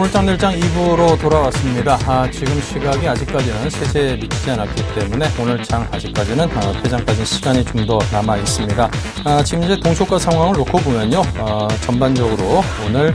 물장늘장 2부로 돌아왔습니다. 지금 시각이 아직까지는 3시에 미치지 않았기 때문에 오늘 장 아직까지는 폐장까지 시간이 좀 더 남아 있습니다. 지금 이제 동시효과 상황을 놓고 보면요. 전반적으로 오늘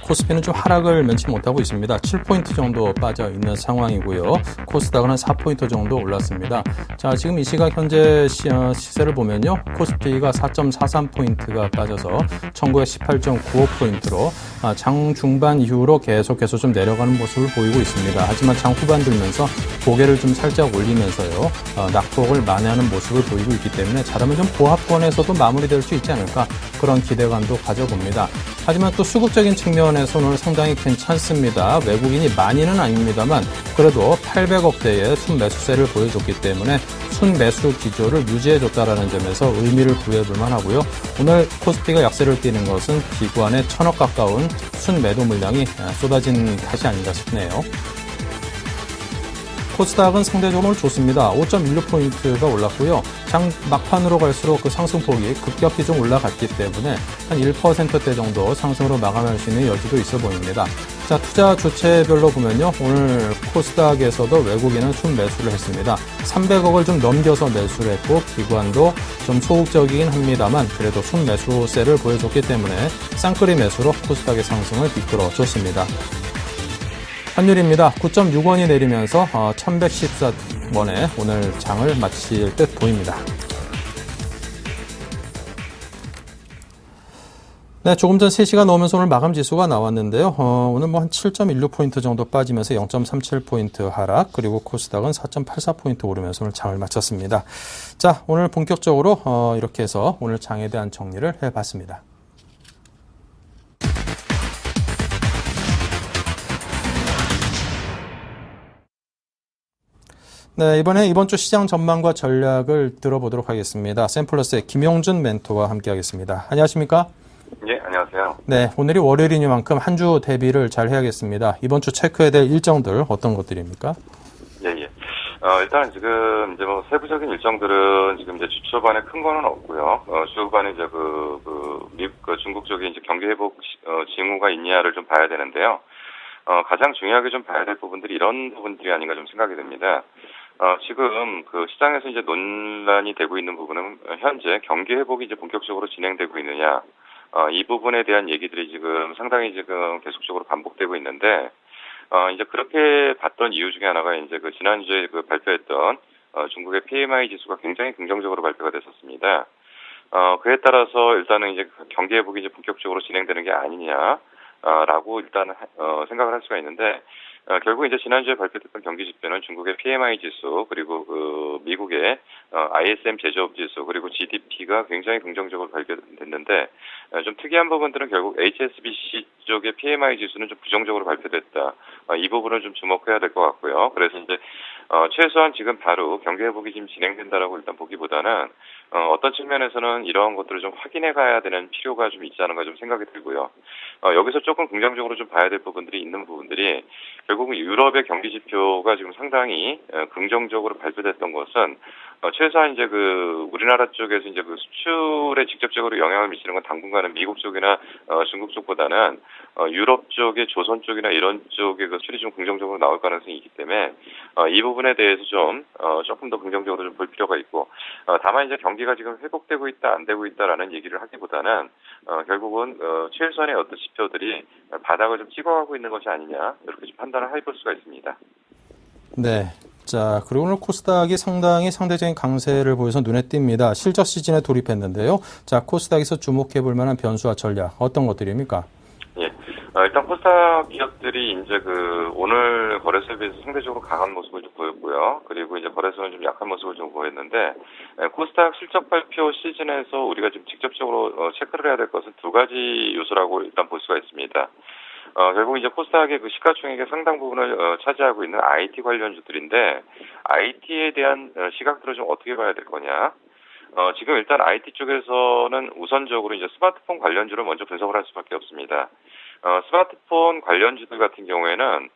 코스피는 좀 하락을 면치 못하고 있습니다. 7포인트 정도 빠져 있는 상황이고요. 코스닥은 한 4포인트 정도 올랐습니다. 자, 지금 이 시각 현재 시세를 보면요. 코스피가 4.43포인트가 빠져서 1918.95포인트로 장 중반 이후로 계속해서 좀 내려가는 모습을 보이고 있습니다. 하지만 장 후반 들면서 고개를 좀 살짝 올리면서요. 낙폭을 만회하는 모습을 보이고 있기 때문에 잘하면 좀 보합권에서도 마무리될 수 있지 않을까 그런 기대감도 가져봅니다. 하지만 또 수급적인 측면에서는 상당히 괜찮습니다. 외국인이 많이는 아닙니다만 그래도 800억대의 순매수세를 보여줬기 때문에 순매수 기조를 유지해줬다라는 점에서 의미를 부여해볼 만하고요. 오늘 코스피가 약세를 띠는 것은 기관의 1,000억 가까운 순매도 물량이 쏟아진 탓이 아닌가 싶네요. 코스닥은 상대적으로 좋습니다. 5.16포인트가 올랐고요. 장 막판으로 갈수록 그 상승폭이 급격히 좀 올라갔기 때문에 한 1%대 정도 상승으로 마감할 수 있는 여지도 있어 보입니다. 자, 투자 주체별로 보면요. 오늘 코스닥에서도 외국인은 순매수를 했습니다. 300억을 좀 넘겨서 매수를 했고 기관도 좀 소극적이긴 합니다만 그래도 순매수세를 보여줬기 때문에 쌍끌이 매수로 코스닥의 상승을 이끌어줬습니다. 환율입니다. 9.6원이 내리면서 1114원에 오늘 장을 마칠 듯 보입니다. 네, 조금 전 3시가 넘으면서 오늘 마감 지수가 나왔는데요. 오늘 뭐 한 7.16포인트 정도 빠지면서 0.37포인트 하락, 그리고 코스닥은 4.84포인트 오르면서 오늘 장을 마쳤습니다. 자, 오늘 본격적으로 이렇게 해서 오늘 장에 대한 정리를 해봤습니다. 네, 이번 주 시장 전망과 전략을 들어보도록 하겠습니다. 샘플러스의 김용준 멘토와 함께하겠습니다. 안녕하십니까? 예, 안녕하세요. 네, 오늘이 월요일이니만큼 한 주 대비를 잘 해야겠습니다. 이번 주 체크해야 될 일정들 어떤 것들입니까? 예. 일단 지금 이제 뭐 세부적인 일정들은 지금 이제 주 초반에 큰 거는 없고요. 주 후반에 이제 미국, 중국 쪽에 이제 경기 회복 징후가 있냐를 좀 봐야 되는데요. 가장 중요하게 좀 봐야 될 부분들이 이런 부분들이 아닌가 좀 생각이 듭니다. 지금 그 시장에서 이제 논란이 되고 있는 부분은 현재 경기 회복이 이제 본격적으로 진행되고 있느냐, 이 부분에 대한 얘기들이 지금 상당히 지금 계속적으로 반복되고 있는데, 이제 그렇게 봤던 이유 중에 하나가 이제 그 지난주에 그 발표했던 중국의 PMI 지수가 굉장히 긍정적으로 발표가 됐었습니다. 그에 따라서 일단은 이제 경기 회복이 이제 본격적으로 진행되는 게 아니냐, 라고 일단 생각을 할 수가 있는데, 결국 이제 지난주에 발표됐던 경기 지표는 중국의 PMI 지수, 그리고 그 미국의 ISM 제조업 지수, 그리고 GDP가 굉장히 긍정적으로 발표됐는데, 좀 특이한 부분들은 결국 HSBC 쪽의 PMI 지수는 좀 부정적으로 발표됐다. 이 부분을 좀 주목해야 될 것 같고요. 그래서 이제 최소한 지금 바로 경기 회복이 지금 진행된다라고 일단 보기보다는 어떤 측면에서는 이러한 것들을 좀 확인해 가야 되는 필요가 좀 있지 않은가 좀 생각이 들고요. 여기서 조금 긍정적으로 좀 봐야 될 부분들이 있는 부분들이 결국은 유럽의 경기 지표가 지금 상당히 긍정적으로 발표됐던 것은 최소한 이제 그 우리나라 쪽에서 이제 그 수출에 직접적으로 영향을 미치는 건 당분간은 미국 쪽이나 중국 쪽보다는 유럽 쪽의 조선 쪽이나 이런 쪽의 그 수출이 좀 긍정적으로 나올 가능성이 있기 때문에 이 부분에 대해서 좀 조금 더 긍정적으로 좀 볼 필요가 있고, 다만 이제 경기가 지금 회복되고 있다 안 되고 있다라는 얘기를 하기보다는 결국은 최소한의 어떤 지표들이 바닥을 좀 찍어가고 있는 것이 아니냐 이렇게 좀 판단을 해볼 수가 있습니다. 네. 자, 그리고 오늘 코스닥이 상당히 상대적인 강세를 보여서 눈에 띕니다. 실적 시즌에 돌입했는데요. 자, 코스닥에서 주목해 볼 만한 변수와 전략 어떤 것들입니까? 예. 일단 코스닥 기업들이 이제 그 오늘 거래소에 비해서 상대적으로 강한 모습을 좀 보였고요. 그리고 이제 거래소는 좀 약한 모습을 좀 보였는데, 코스닥 실적 발표 시즌에서 우리가 좀 직접적으로 체크를 해야 될 것은 두 가지 요소라고 일단 볼 수가 있습니다. 결국 이제 코스닥의 그 시가총액의 상당 부분을 차지하고 있는 IT 관련주들인데, IT에 대한 시각들을 좀 어떻게 봐야 될 거냐. 지금 일단 IT 쪽에서는 우선적으로 이제 스마트폰 관련주를 먼저 분석을 할 수밖에 없습니다. 스마트폰 관련주들 같은 경우에는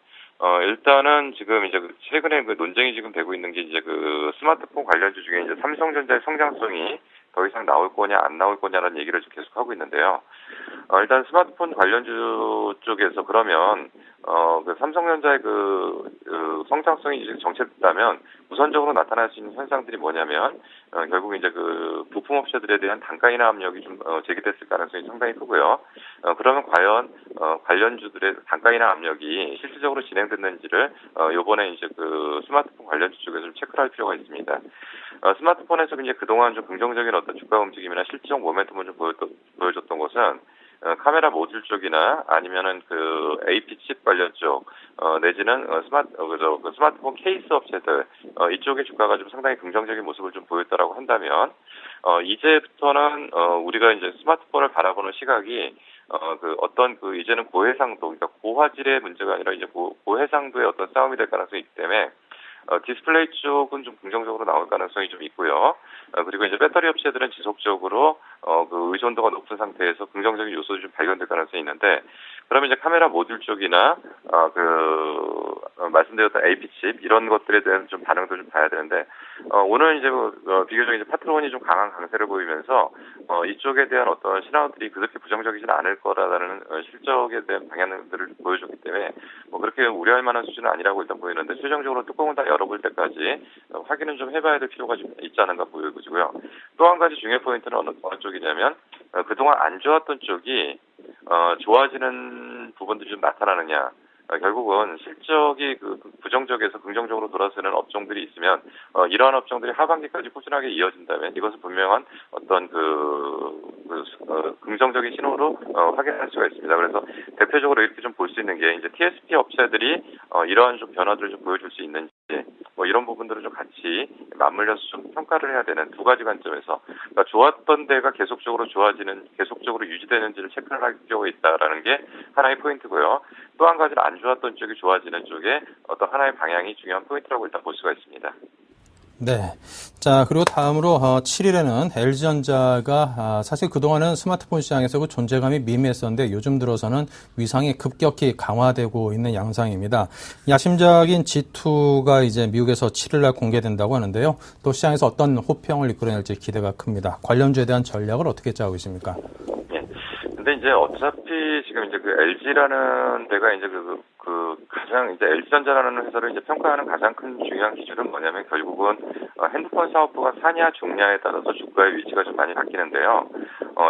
일단은 지금 이제 최근에 그 논쟁이 지금 되고 있는 게 이제 그 스마트폰 관련주 중에 이제 삼성전자의 성장성이 더 이상 나올 거냐 안 나올 거냐라는 얘기를 좀 계속 하고 있는데요. 일단 스마트폰 관련주 쪽에서 그러면 그 삼성전자의 그 성장성이 이제 정체됐다면 우선적으로 나타날 수 있는 현상들이 뭐냐면 결국 이제 그 부품 업체들에 대한 단가 인하 압력이 좀 제기됐을 가능성이 상당히 크고요. 그러면 과연 관련주들의 단가 인하 압력이 실질적으로 진행됐는지를 요번에 이제 그 스마트폰 관련주 쪽에서 좀 체크를 할 필요가 있습니다. 스마트폰에서 이제 그동안 좀 긍정적인 어떤 주가 움직임이나 실질적 모멘텀을 좀 보여줬던 것은 카메라 모듈 쪽이나 아니면은 그 AP 칩 관련 쪽, 내지는 스마트폰 케이스 업체들, 이쪽의 주가가 좀 상당히 긍정적인 모습을 좀 보였다라고 한다면, 이제부터는, 우리가 이제 스마트폰을 바라보는 시각이, 이제는 고해상도, 그러니까 고화질의 문제가 아니라 이제 고해상도의 어떤 싸움이 될 가능성이 있기 때문에, 디스플레이 쪽은 좀 긍정적으로 나올 가능성이 좀 있고요. 그리고 이제 배터리 업체들은 지속적으로 그 의존도가 높은 상태에서 긍정적인 요소도 좀 발견될 가능성이 있는데, 그러면 이제 카메라 모듈 쪽이나 말씀드렸던 AP 칩 이런 것들에 대한 좀 반응도 좀 봐야 되는데, 오늘 이제 비교적 이제 파트론이 좀 강한 강세를 보이면서 이쪽에 대한 어떤 신호들이 그렇게 부정적이지는 않을 거라는 실적에 대한 방향들을 보여줬기 때문에 그렇게 우려할 만한 수준은 아니라고 일단 보이는데, 최종적으로 뚜껑을 다 열어볼 때까지 확인은 좀 해봐야 될 필요가 좀 있지 않은가 보여지고요. 또 한 가지 중요 포인트는 어느 쪽이냐면, 그동안 안 좋았던 쪽이 좋아지는 부분들이 좀 나타나느냐. 결국은 실적이 부정적에서 긍정적으로 돌아서는 업종들이 있으면 이러한 업종들이 하반기까지 꾸준하게 이어진다면 이것은 분명한 어떤 긍정적인 신호로 확인할 수가 있습니다. 그래서 대표적으로 이렇게 좀 볼 수 있는 게 이제 TSP 업체들이 이러한 좀 변화들을 좀 보여줄 수 있는지 이런 부분들을 좀 같이 맞물려서 좀 평가를 해야 되는 두 가지 관점에서, 그러니까 좋았던 데가 계속적으로 유지되는지를 체크를 할 필요가 있다라는 게 하나의 포인트고요. 또 한 가지는 안 좋았던 쪽이 좋아지는 쪽에 어떤 하나의 방향이 중요한 포인트라고 일단 볼 수가 있습니다. 네. 자, 그리고 다음으로 7일에는 LG전자가 사실 그동안은 스마트폰 시장에서 그 존재감이 미미했었는데 요즘 들어서는 위상이 급격히 강화되고 있는 양상입니다. 야심작인 G2가 이제 미국에서 7일날 공개된다고 하는데요. 또 시장에서 어떤 호평을 이끌어낼지 기대가 큽니다. 관련주에 대한 전략을 어떻게 짜고 있습니까? 예. 근데 이제 어차피 지금 이제 그 LG라는 데가 이제 가장 이제 LG전자라는 회사를 이제 평가하는 가장 큰 중요한 기준은 뭐냐면 결국은 핸드폰 사업부가 사냐 중냐에 따라서 주가의 위치가 좀 많이 바뀌는데요.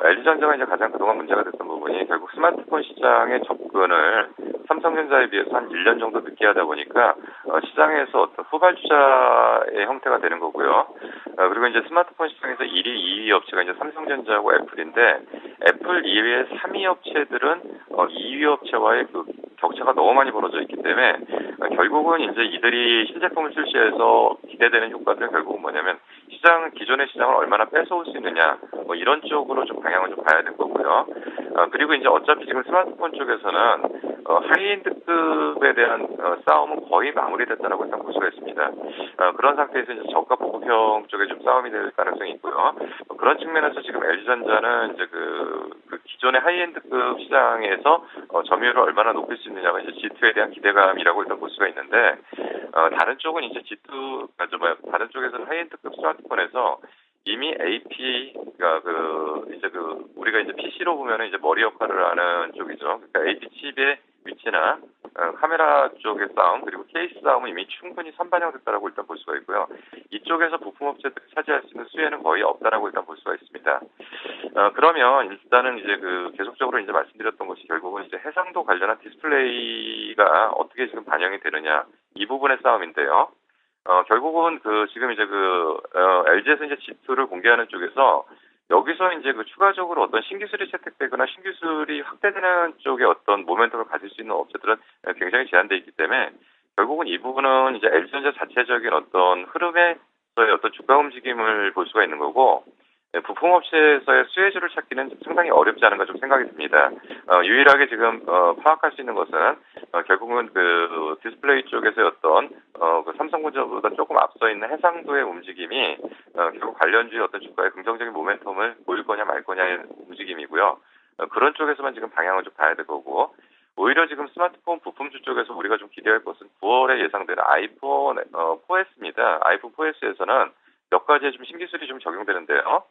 LG전자가 이제 가장 그동안 문제가 됐던 부분이 결국 스마트폰 시장에 접근을 삼성전자에 비해서 한 1년 정도 늦게 하다 보니까 시장에서 어떤 후발주자의 형태가 되는 거고요. 그리고 이제 스마트폰 시장에서 1위, 2위 업체가 이제 삼성전자하고 애플인데, 애플 이외의 3위 업체들은 2위 업체와의 그 격차가 너무 많이 벌어져 있기 때문에 결국은 이제 이들이 신제품을 출시해서 기대되는 효과들은 결국은 뭐냐면 기존의 시장을 얼마나 뺏어올 수 있느냐, 이런 쪽으로 좀 방향을 좀 봐야 될 거고요. 그리고 이제 어차피 지금 스마트폰 쪽에서는 하이엔드급에 대한 싸움은 거의 마무리됐다라고 일단 볼 수가 있습니다. 그런 상태에서 이제 저가 보급형 쪽에 좀 싸움이 될 가능성이 있고요. 그런 측면에서 지금 LG전자는 이제 그 기존의 하이엔드급 시장에서 점유율을 얼마나 높일 수 있느냐가 이제 G2에 대한 기대감이라고 일단 볼 수가 있는데, 다른 쪽은 이제 다른 쪽에서는 하이엔드급 스마트폰에서 이미 AP가 우리가 이제 PC로 보면은 이제 머리 역할을 하는 쪽이죠. 그러니까 AP 칩의 위치나 카메라 쪽의 싸움, 그리고 케이스 싸움은 이미 충분히 선반영됐다라고 일단 볼 수가 있고요. 이쪽에서 부품 업체들이 차지할 수 있는 수혜는 거의 없다라고 일단 볼 수가 있습니다. 그러면 일단은 이제 계속적으로 이제 말씀드렸던 것이 결국은 이제 해상도 관련한 디스플레이가 어떻게 지금 반영이 되느냐, 이 부분의 싸움인데요. 결국은 지금 이제 LG에서 이제 G2를 공개하는 쪽에서 여기서 이제 추가적으로 어떤 신기술이 채택되거나 신기술이 확대되는 쪽에 어떤 모멘텀을 가질 수 있는 업체들은 굉장히 제한되어 있기 때문에 결국은 이 부분은 이제 LG전자 자체적인 어떤 흐름에서의 어떤 주가 움직임을 볼 수가 있는 거고, 부품 업체에서의 수혜주를 찾기는 상당히 어렵지 않은가 좀 생각이 듭니다. 유일하게 지금 파악할 수 있는 것은 결국은 디스플레이 쪽에서의 어떤 삼성전자보다 조금 앞서 있는 해상도의 움직임이 결국 관련주의 어떤 주가의 긍정적인 모멘텀을 보일 거냐 말 거냐의 움직임이고요. 그런 쪽에서만 지금 방향을 좀 봐야 될 거고, 오히려 지금 스마트폰 부품주 쪽에서 우리가 좀 기대할 것은 9월에 예상되는 아이폰 4S입니다. 아이폰 4S에서는 몇 가지의 좀 신기술이 좀 적용되는데요.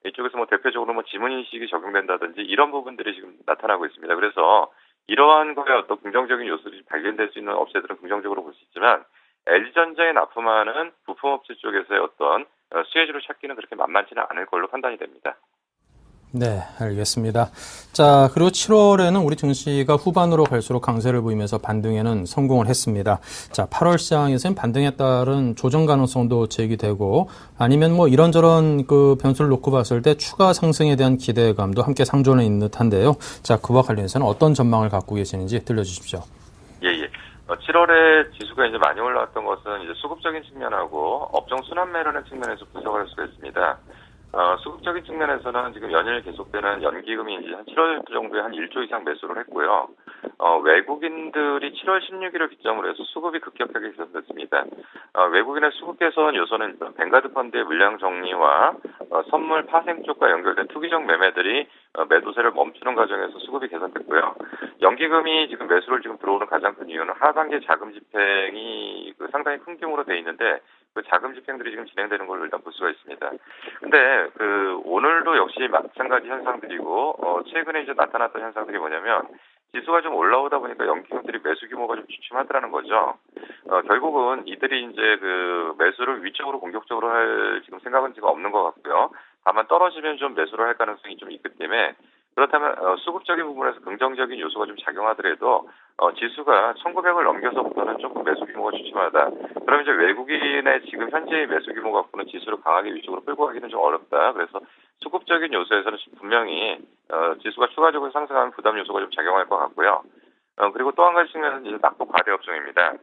이쪽에서 뭐 대표적으로 뭐 지문인식이 적용된다든지 이런 부분들이 지금 나타나고 있습니다. 그래서 이러한 거에 어떤 긍정적인 요소들이 발견될 수 있는 업체들은 긍정적으로 볼 수 있지만 LG전자에 납품하는 부품업체 쪽에서의 어떤 수혜주를 찾기는 그렇게 만만치는 않을 걸로 판단이 됩니다. 네, 알겠습니다. 자, 그리고 7월에는 우리 증시가 후반으로 갈수록 강세를 보이면서 반등에는 성공을 했습니다. 자, 8월 시장에서는 반등에 따른 조정 가능성도 제기되고 아니면 뭐 이런저런 그 변수를 놓고 봤을 때 추가 상승에 대한 기대감도 함께 상존해 있는 듯한데요. 자, 그와 관련해서는 어떤 전망을 갖고 계시는지 들려주십시오. 예. 7월에 지수가 이제 많이 올라왔던 것은 이제 수급적인 측면하고 업종 순환매라는 측면에서 분석을 할 수가 있습니다. 수급적인 측면에서는 지금 연일 계속되는 연기금이 이제 한 7월 정도에 한 1조 이상 매수를 했고요. 외국인들이 7월 16일을 기점으로 해서 수급이 급격하게 개선됐습니다. 외국인의 수급 개선 요소는 뱅가드 펀드의 물량 정리와 선물 파생 쪽과 연결된 투기적 매매들이 매도세를 멈추는 과정에서 수급이 개선됐고요. 연기금이 지금 매수를 지금 들어오는 가장 큰 이유는 하반기 자금 집행이 상당히 큰 규모로 돼 있는데 그 자금 집행들이 지금 진행되는 걸로 일단 볼 수가 있습니다. 근데 오늘도 역시 마찬가지 현상들이고 최근에 이제 나타났던 현상들이 뭐냐면 지수가 좀 올라오다 보니까 연기금들이 매수 규모가 좀 주춤하더라는 거죠. 결국은 이들이 이제 매수를 위쪽으로 공격적으로 할 지금 생각은 지금 없는 것 같고요. 다만 떨어지면 좀 매수를 할 가능성이 좀 있기 때문에 그렇다면 수급적인 부분에서 긍정적인 요소가 좀 작용하더라도 지수가 1900을 넘겨서부터는 조금 매수 규모가 주춤하다. 그럼 이제 외국인의 지금 현재의 매수 규모 갖고는 지수를 강하게 위쪽으로 끌고 가기는 좀 어렵다. 그래서 수급적인 요소에서는 분명히 지수가 추가적으로 상승하는 부담 요소가 좀 작용할 것 같고요. 그리고 또 한 가지 측면은 이제 낙폭 과대 업종입니다.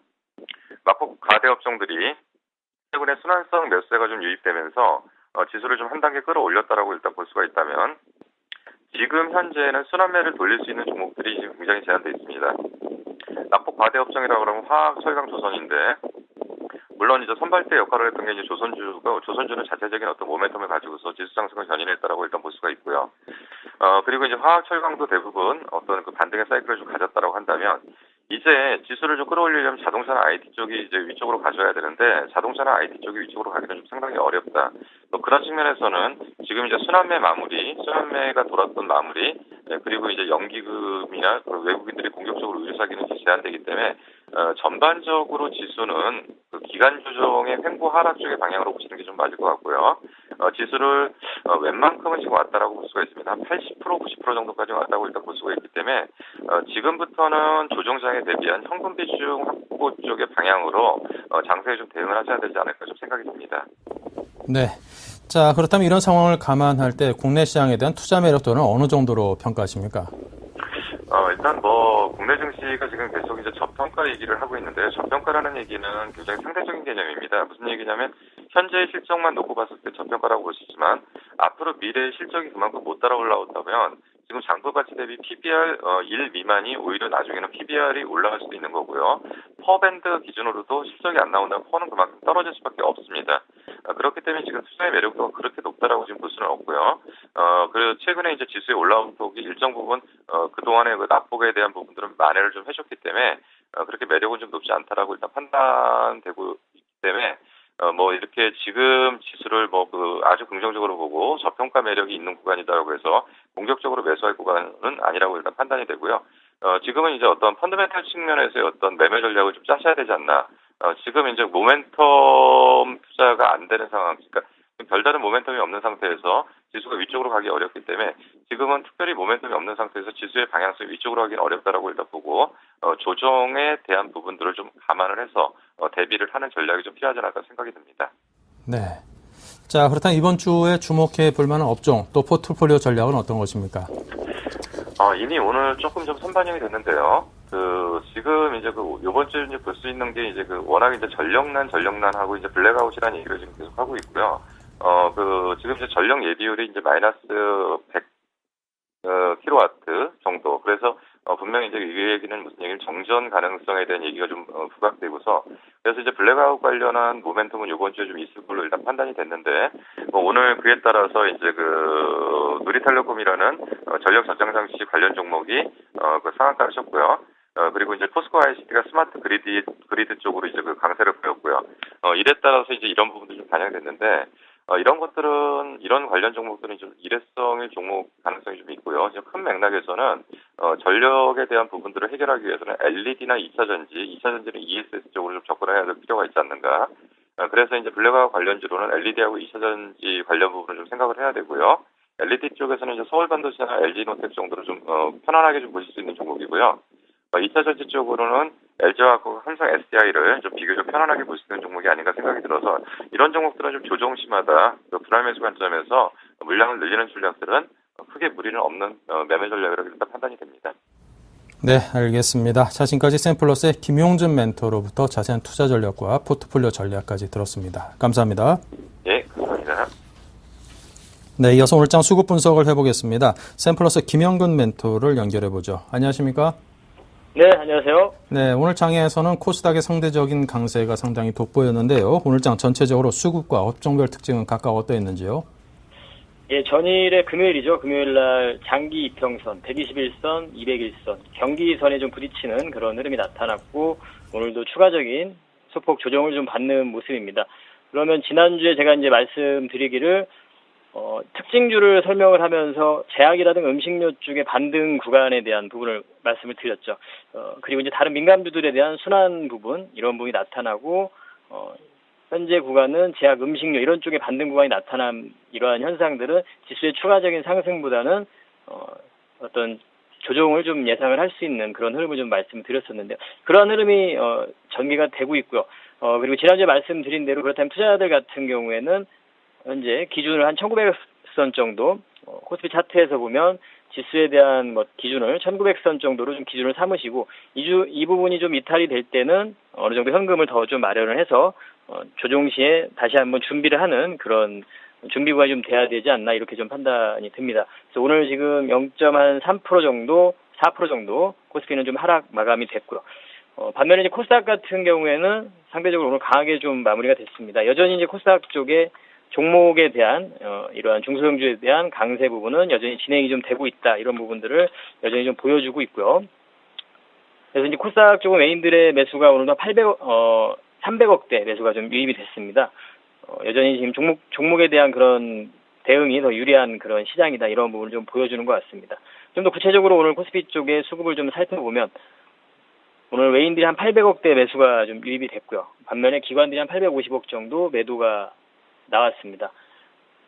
낙폭 과대 업종들이 최근에 순환성 매수세가 좀 유입되면서 지수를 좀 한 단계 끌어올렸다라고 일단 볼 수가 있다면 지금 현재는 순환매를 돌릴 수 있는 종목들이 지금 굉장히 제한되어 있습니다. 낙폭 과대 업종이라고 그러면 화학, 철강, 조선인데 물론 이제 선발대 역할을 했던 게 이제 조선주는 자체적인 어떤 모멘텀을 가지고서 지수 상승을 견인했다라고 일단 볼 수가 있고요. 그리고 이제 화학, 철강도 대부분 어떤 반등의 사이클을 좀 가졌다라고 한다면 이제 지수를 좀 끌어올리려면 자동차나 IT 쪽이 이제 위쪽으로 가져야 되는데 자동차나 IT 쪽이 위쪽으로 가기는 좀 상당히 어렵다. 그런 측면에서는 지금 이제 순환매가 돌았던 마무리, 그리고 이제 연기금이나 외국인들이 공격적으로 의류 사기는 제한되기 때문에 전반적으로 지수는 기간 조정의 횡보 하락 쪽의 방향으로 보시는 게 좀 맞을 것 같고요. 지수를 웬만큼은 지금 왔다라고 볼 수가 있습니다. 한 80%, 90% 정도까지 왔다고 일단 볼 수가 있기 때문에 지금부터는 조정장에 대비한 현금 비중 확보 쪽의 방향으로 장세에 좀 대응을 하셔야 되지 않을까 좀 생각이 듭니다. 네. 자, 그렇다면 이런 상황을 감안할 때 국내 시장에 대한 투자 매력도는 어느 정도로 평가하십니까? 일단 국내 증시가 지금 계속 이제 저평가 얘기를 하고 있는데 저평가라는 얘기는 굉장히 상대적인 개념입니다. 무슨 얘기냐면 현재의 실적만 놓고 봤을 때 저평가라고 볼 수 있지만 앞으로 미래의 실적이 그만큼 못 따라 올라온다면 지금 장부 가치 대비 PBR 1 미만이 오히려 나중에는 PBR이 올라갈 수도 있는 거고요. 퍼밴드 기준으로도 실적이 안 나온다면 퍼는 그만큼 떨어질 수밖에 없습니다. 그렇기 때문에 지금 투자의 매력도가 그렇게 높다라고 지금 볼 수는 없고요. 그리고 최근에 이제 지수의 올라온 폭이 일정 부분 그동안의 낙폭에 대한 부분들은 만회를 좀 해줬기 때문에 그렇게 매력은 좀 높지 않다라고 일단 판단되고 있기 때문에 이렇게 지금 지수를 아주 긍정적으로 보고 저평가 매력이 있는 구간이다라고 해서 공격적으로 매수할 구간은 아니라고 일단 판단이 되고요. 지금은 이제 어떤 펀더멘탈 측면에서의 어떤 매매 전략을 좀 짜셔야 되지 않나. 지금 이제 모멘텀 투자가 안 되는 상황, 그러니까 별다른 모멘텀이 없는 상태에서 지수가 위쪽으로 가기 어렵기 때문에 지금은 특별히 모멘텀이 없는 상태에서 지수의 방향성이 위쪽으로 가기는 어렵다라고 일단 보고 조정에 대한 부분들을 좀 감안을 해서 대비를 하는 전략이 좀 필요하지 않을까 생각이 듭니다. 네. 자, 그렇다면 이번 주에 주목해 볼 만한 업종 또 포트폴리오 전략은 어떤 것입니까? 이미 오늘 조금 좀 선반영이 됐는데요. 지금 이제 요번 주에 볼 수 있는 게 이제 워낙 이제 전력난하고 이제 블랙아웃이라는 얘기를 지금 계속 하고 있고요. 지금 이제 전력 예비율이 이제 마이너스 100 킬로와트 정도. 그래서 분명히 이제 이 얘기는 무슨 얘기는 정전 가능성에 대한 얘기가 좀 부각되고서 그래서 이제 블랙아웃 관련한 모멘텀은 이번 주에 좀 있을 걸로 일단 판단이 됐는데 오늘 그에 따라서 이제 누리텔레콤이라는 전력 저장 장치 관련 종목이 상한가를 쳤고요. 그리고 이제 포스코 ICT가 스마트 그리드 쪽으로 이제 강세를 보였고요. 이에 따라서 이제 이런 부분도 좀 반영됐는데 이런 것들은, 이런 관련 종목들은 좀 일회성일 종목 가능성이 좀 있고요. 이제 큰 맥락에서는, 전력에 대한 부분들을 해결하기 위해서는 LED나 2차전지, 2차전지는 ESS 쪽으로 좀 접근해야 될 필요가 있지 않는가. 그래서 이제 블랙아웃 관련주로는 LED하고 2차전지 관련 부분을 좀 생각을 해야 되고요. LED 쪽에서는 이제 서울반도체나 LG노텍 정도로 좀, 편안하게 좀 보실 수 있는 종목이고요. 2차전지 쪽으로는 LG화학하고 삼성 SDI를 좀 비교적 편안하게 볼 수 있는 종목이 아닌가 생각이 들어서 이런 종목들은 좀 조정시마다 불안 매수 관점에서 물량을 늘리는 전략들은 크게 무리는 없는 매매 전략이라고 일단 판단이 됩니다. 네, 알겠습니다. 자, 지금까지 샘플러스의 김용준 멘토로부터 자세한 투자 전략과 포트폴리오 전략까지 들었습니다. 감사합니다. 예, 감사합니다. 네, 이어서 오늘장 수급 분석을 해보겠습니다. 샘플러스 김영근 멘토를 연결해보죠. 안녕하십니까? 네, 안녕하세요. 네, 오늘 장에서는 코스닥의 상대적인 강세가 상당히 돋보였는데요. 오늘 장 전체적으로 수급과 업종별 특징은 각각 어떠했는지요? 예, 전일의 금요일이죠. 금요일 날 장기 이평선, 121선, 201선, 경기선에 좀 부딪히는 그런 흐름이 나타났고, 오늘도 추가적인 소폭 조정을 좀 받는 모습입니다. 그러면 지난주에 제가 이제 말씀드리기를, 특징주를 설명을 하면서 제약이라든가 음식료 쪽의 반등 구간에 대한 부분을 말씀을 드렸죠. 그리고 이제 다른 민감주들에 대한 순환 부분, 이런 부분이 나타나고, 현재 구간은 제약, 음식료 이런 쪽의 반등 구간이 나타난 이러한 현상들은 지수의 추가적인 상승보다는 어떤 조정을 좀 예상을 할 수 있는 그런 흐름을 좀 말씀드렸었는데요. 그런 흐름이 전개가 되고 있고요. 그리고 지난주에 말씀드린 대로 그렇다면 투자자들 같은 경우에는 현재 기준을 한 1900선 정도, 코스피 차트에서 보면 지수에 대한 기준을 1900선 정도로 좀 기준을 삼으시고, 이 부분이 좀 이탈이 될 때는 어느 정도 현금을 더 좀 마련을 해서, 조정 시에 다시 한번 준비를 하는 그런 준비 구간이 좀 돼야 되지 않나, 이렇게 좀 판단이 듭니다. 그래서 오늘 지금 0.3% 정도, 4% 정도 코스피는 좀 하락 마감이 됐고요. 반면에 이제 코스닥 같은 경우에는 상대적으로 오늘 강하게 좀 마무리가 됐습니다. 여전히 이제 코스닥 쪽에 종목에 대한 이러한 중소형주에 대한 강세 부분은 여전히 진행이 좀 되고 있다. 이런 부분들을 여전히 좀 보여주고 있고요. 그래서 이제 코스닥 쪽은 외인들의 매수가 오늘도 300억대 매수가 좀 유입이 됐습니다. 여전히 지금 종목에 대한 그런 대응이 더 유리한 그런 시장이다. 이런 부분을 좀 보여주는 것 같습니다. 좀 더 구체적으로 오늘 코스피 쪽의 수급을 좀 살펴보면 오늘 외인들이 한 800억대 매수가 좀 유입이 됐고요. 반면에 기관들이 한 850억 정도 매도가 나왔습니다.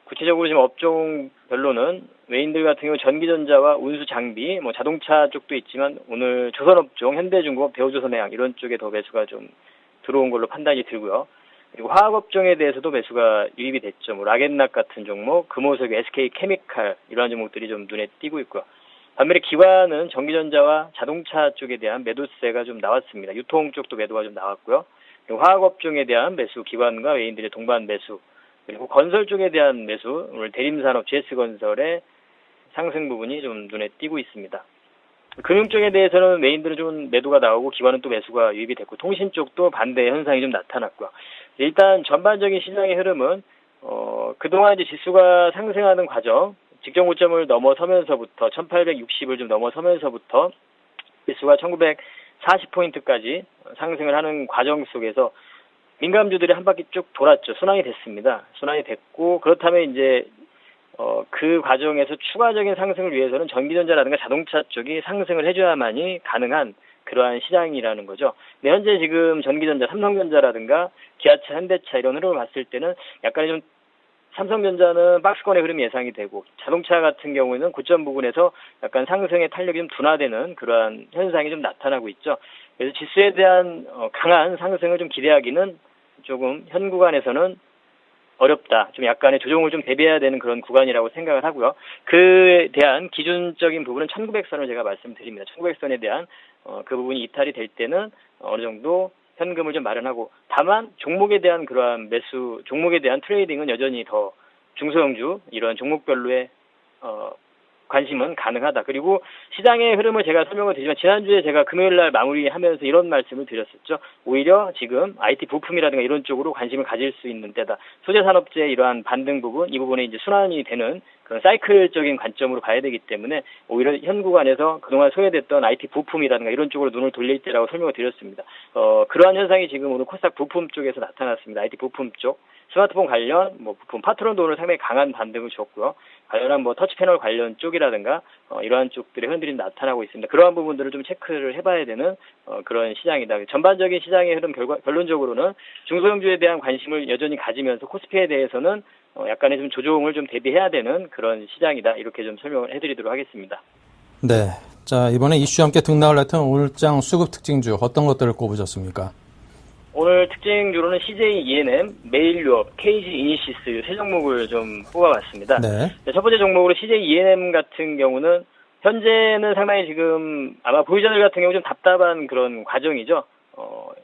구체적으로 지금 업종별로는 외인들 같은 경우 전기전자와 운수 장비, 자동차 쪽도 있지만 오늘 조선업종, 현대중공업, 대우조선해양 이런 쪽에 더 매수가 좀 들어온 걸로 판단이 들고요. 그리고 화학업종에 대해서도 매수가 유입이 됐죠. 락앤락 같은 종목, 금호석, SK케미칼 이러한 종목들이 좀 눈에 띄고 있고요. 반면에 기관은 전기전자와 자동차 쪽에 대한 매도세가 좀 나왔습니다. 유통 쪽도 매도가 좀 나왔고요. 그리고 화학업종에 대한 매수, 기관과 외인들의 동반 매수, 그리고 건설 쪽에 대한 매수, 오늘 대림산업, GS건설의 상승 부분이 좀 눈에 띄고 있습니다. 금융 쪽에 대해서는 외인들은 좀 매도가 나오고 기관은 또 매수가 유입이 됐고, 통신 쪽도 반대 현상이 좀 나타났고요. 일단 전반적인 시장의 흐름은 그동안 이제 지수가 상승하는 과정, 직전 고점을 넘어서면서부터 1860을 좀 넘어서면서부터 지수가 1940포인트까지 상승을 하는 과정 속에서 민감주들이 한 바퀴 쭉 돌았죠. 순환이 됐습니다. 순환이 됐고, 그렇다면 이제 그 과정에서 추가적인 상승을 위해서는 전기전자라든가 자동차 쪽이 상승을 해줘야만이 가능한 그러한 시장이라는 거죠. 근데 현재 지금 전기전자, 삼성전자라든가 기아차, 현대차 이런 흐름을 봤을 때는 약간의 좀 삼성전자는 박스권의 흐름이 예상이 되고, 자동차 같은 경우에는 고점 부분에서 약간 상승의 탄력이 좀 둔화되는 그러한 현상이 좀 나타나고 있죠. 그래서 지수에 대한 강한 상승을 좀 기대하기는 조금 현 구간에서는 어렵다. 좀 약간의 조정을 좀 대비해야 되는 그런 구간이라고 생각을 하고요. 그에 대한 기준적인 부분은 1900선을 제가 말씀드립니다. 1900선에 대한 그 부분이 이탈이 될 때는 어느 정도 현금을 좀 마련하고, 다만 종목에 대한 그러한 매수, 종목에 대한 트레이딩은 여전히 더 중소형주 이런 종목별로의 관심은 가능하다. 그리고 시장의 흐름을 제가 설명을 드리지만 지난주에 제가 금요일날 마무리하면서 이런 말씀을 드렸었죠. 오히려 지금 IT 부품이라든가 이런 쪽으로 관심을 가질 수 있는 때다. 소재산업재의 이러한 반등 부분, 이 부분에 이제 순환이 되는 그런 사이클적인 관점으로 봐야 되기 때문에 오히려 현 구간에서 그동안 소외됐던 IT 부품이라든가 이런 쪽으로 눈을 돌릴 때라고 설명을 드렸습니다. 그러한 현상이 지금 오늘 코스닥 부품 쪽에서 나타났습니다. IT 부품 쪽. 스마트폰 관련 부품 파트론도 오늘 상당히 강한 반등을 줬고요. 관련한 터치 패널 관련 쪽이라든가 이러한 쪽들의 흔들림이 나타나고 있습니다. 그러한 부분들을 좀 체크를 해봐야 되는 그런 시장이다. 전반적인 시장의 흐름 결론적으로는 중소형주에 대한 관심을 여전히 가지면서 코스피에 대해서는 약간의 좀 조정을 좀 대비해야 되는 그런 시장이다. 이렇게 좀 설명을 해드리도록 하겠습니다. 네. 자, 이번에 이슈와 함께 등락을 했던 오늘장 수급 특징주 어떤 것들을 꼽으셨습니까? 오늘 특징주로는 CJ E&M, 메일유업, KG 이니시스 세 종목을 좀 뽑아봤습니다. 네. 첫 번째 종목으로 CJ E&M 같은 경우는 현재는 상당히 지금 아마 보유자들 같은 경우 좀 답답한 그런 과정이죠.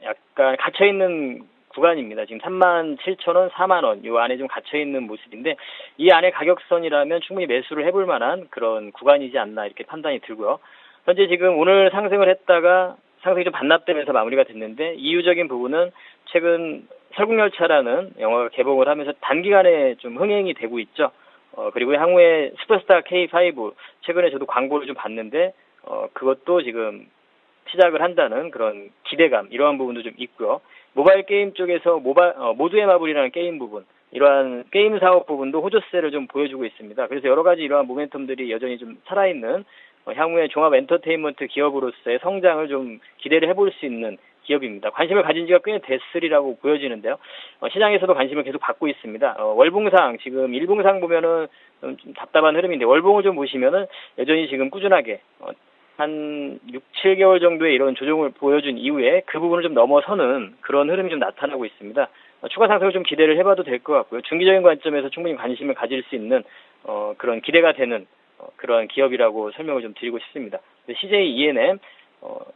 약간 갇혀있는 구간입니다. 지금 37,000원, 4만원 이 안에 좀 갇혀있는 모습인데 이 안에 가격선이라면 충분히 매수를 해볼 만한 그런 구간이지 않나 이렇게 판단이 들고요. 현재 지금 오늘 상승을 했다가 상승이 좀 반납되면서 마무리가 됐는데 이유적인 부분은 최근 설국열차라는 영화가 개봉을 하면서 단기간에 좀 흥행이 되고 있죠. 그리고 향후에 슈퍼스타 K5 최근에 저도 광고를 좀 봤는데 그것도 지금 시작을 한다는 그런 기대감 이러한 부분도 좀 있고요. 모바일 게임 쪽에서 모두의 마블이라는 게임 부분 이러한 게임 사업 부분도 호조세를 좀 보여주고 있습니다. 그래서 여러 가지 이러한 모멘텀들이 여전히 좀 살아있는 향후에 종합 엔터테인먼트 기업으로서의 성장을 좀 기대를 해볼 수 있는 기업입니다. 관심을 가진 지가 꽤 됐으리라고 보여지는데요. 시장에서도 관심을 계속 받고 있습니다. 월봉상 지금 일봉상 보면은 좀 답답한 흐름인데 월봉을 좀 보시면은 여전히 지금 꾸준하게 한 6, 7개월 정도의 이런 조정을 보여준 이후에 그 부분을 좀 넘어서는 그런 흐름이 좀 나타나고 있습니다. 추가 상승을 좀 기대를 해봐도 될 것 같고요. 중기적인 관점에서 충분히 관심을 가질 수 있는 그런 기대가 되는 그런 기업이라고 설명을 좀 드리고 싶습니다. CJ E&M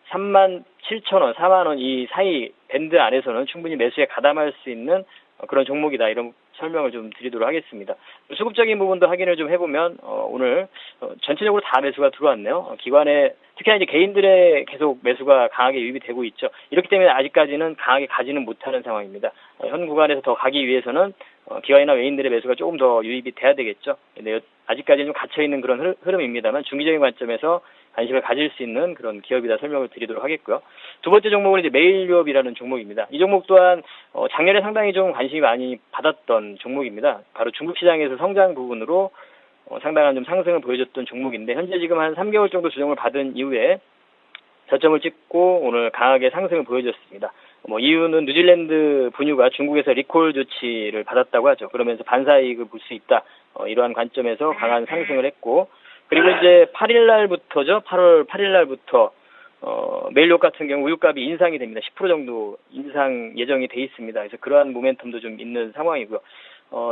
37,000원, 4만원 이 사이 밴드 안에서는 충분히 매수에 가담할 수 있는 그런 종목이다. 이런 설명을 좀 드리도록 하겠습니다. 수급적인 부분도 확인을 좀 해보면 오늘 전체적으로 다 매수가 들어왔네요. 기관에 특히나 이제 개인들의 계속 매수가 강하게 유입이 되고 있죠. 이렇기 때문에 아직까지는 강하게 가지는 못하는 상황입니다. 현 구간에서 더 가기 위해서는 기관이나 외인들의 매수가 조금 더 유입이 돼야 되겠죠. 근데 아직까지는 좀 갇혀있는 그런 흐름입니다만 중기적인 관점에서 관심을 가질 수 있는 그런 기업이다 설명을 드리도록 하겠고요. 두 번째 종목은 이제 메일유업이라는 종목입니다. 이 종목 또한 작년에 상당히 좀 관심이 많이 받았던 종목입니다. 바로 중국 시장에서 성장 부분으로 상당한 좀 상승을 보여줬던 종목인데 현재 지금 한 3개월 정도 조정을 받은 이후에 저점을 찍고 오늘 강하게 상승을 보여줬습니다. 이유는 뉴질랜드 분유가 중국에서 리콜 조치를 받았다고 하죠. 그러면서 반사이익을 볼 수 있다. 이러한 관점에서 강한 상승을 했고 그리고 이제 8일날부터죠. 8월 8일날부터 메일유업 같은 경우 우유값이 인상이 됩니다. 10% 정도 인상 예정이 돼 있습니다. 그래서 그러한 모멘텀도 좀 있는 상황이고요.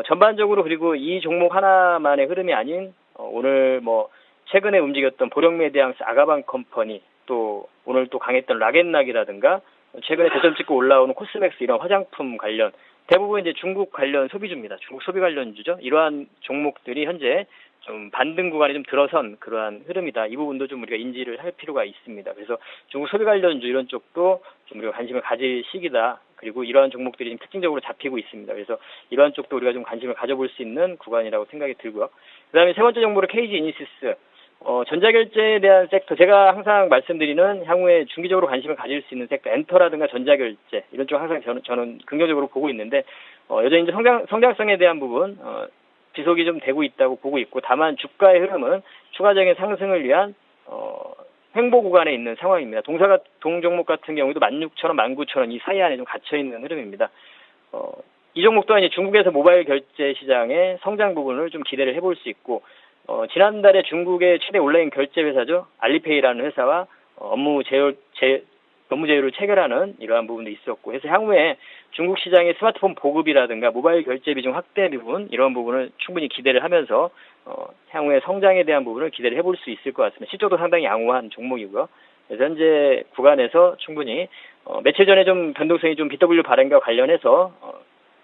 전반적으로 그리고 이 종목 하나만의 흐름이 아닌 오늘 최근에 움직였던 보령메디앙스 아가방 컴퍼니 또 오늘 또 강했던 락앤락이라든가 최근에 저점 찍고 올라오는 코스맥스 이런 화장품 관련 대부분 이제 중국 관련 소비주입니다. 중국 소비 관련주죠. 이러한 종목들이 현재 좀 반등 구간에 좀 들어선 그러한 흐름이다. 이 부분도 좀 우리가 인지를 할 필요가 있습니다. 그래서 중국 소비 관련주 이런 쪽도 좀 우리가 관심을 가질 시기다. 그리고 이러한 종목들이 지금 특징적으로 잡히고 있습니다. 그래서 이러한 쪽도 우리가 좀 관심을 가져볼 수 있는 구간이라고 생각이 들고요. 그다음에 세 번째 종목으로 KG 이니시스. 전자결제에 대한 섹터, 제가 항상 말씀드리는 향후에 중기적으로 관심을 가질 수 있는 섹터, 엔터라든가 전자결제, 이런 쪽 항상 저는 긍정적으로 보고 있는데, 여전히 이제 성장성에 대한 부분, 지속이 좀 되고 있다고 보고 있고, 다만 주가의 흐름은 추가적인 상승을 위한, 횡보 구간에 있는 상황입니다. 동 종목 같은 경우도 16,000원, 19,000원 이 사이 안에 좀 갇혀있는 흐름입니다. 이 종목 또한 이제 중국에서 모바일 결제 시장의 성장 부분을 좀 기대를 해볼 수 있고, 지난달에 중국의 최대 온라인 결제 회사죠. 알리페이라는 회사와 업무 제휴를 체결하는 이러한 부분도 있었고 해서 향후에 중국 시장의 스마트폰 보급이라든가 모바일 결제 비중 확대 부분 이런 부분을 충분히 기대를 하면서 향후에 성장에 대한 부분을 기대를 해볼 수 있을 것 같습니다. 실적도 상당히 양호한 종목이고요. 그래서 현재 구간에서 충분히 며칠 전에 좀 변동성이 좀 BW 발행과 관련해서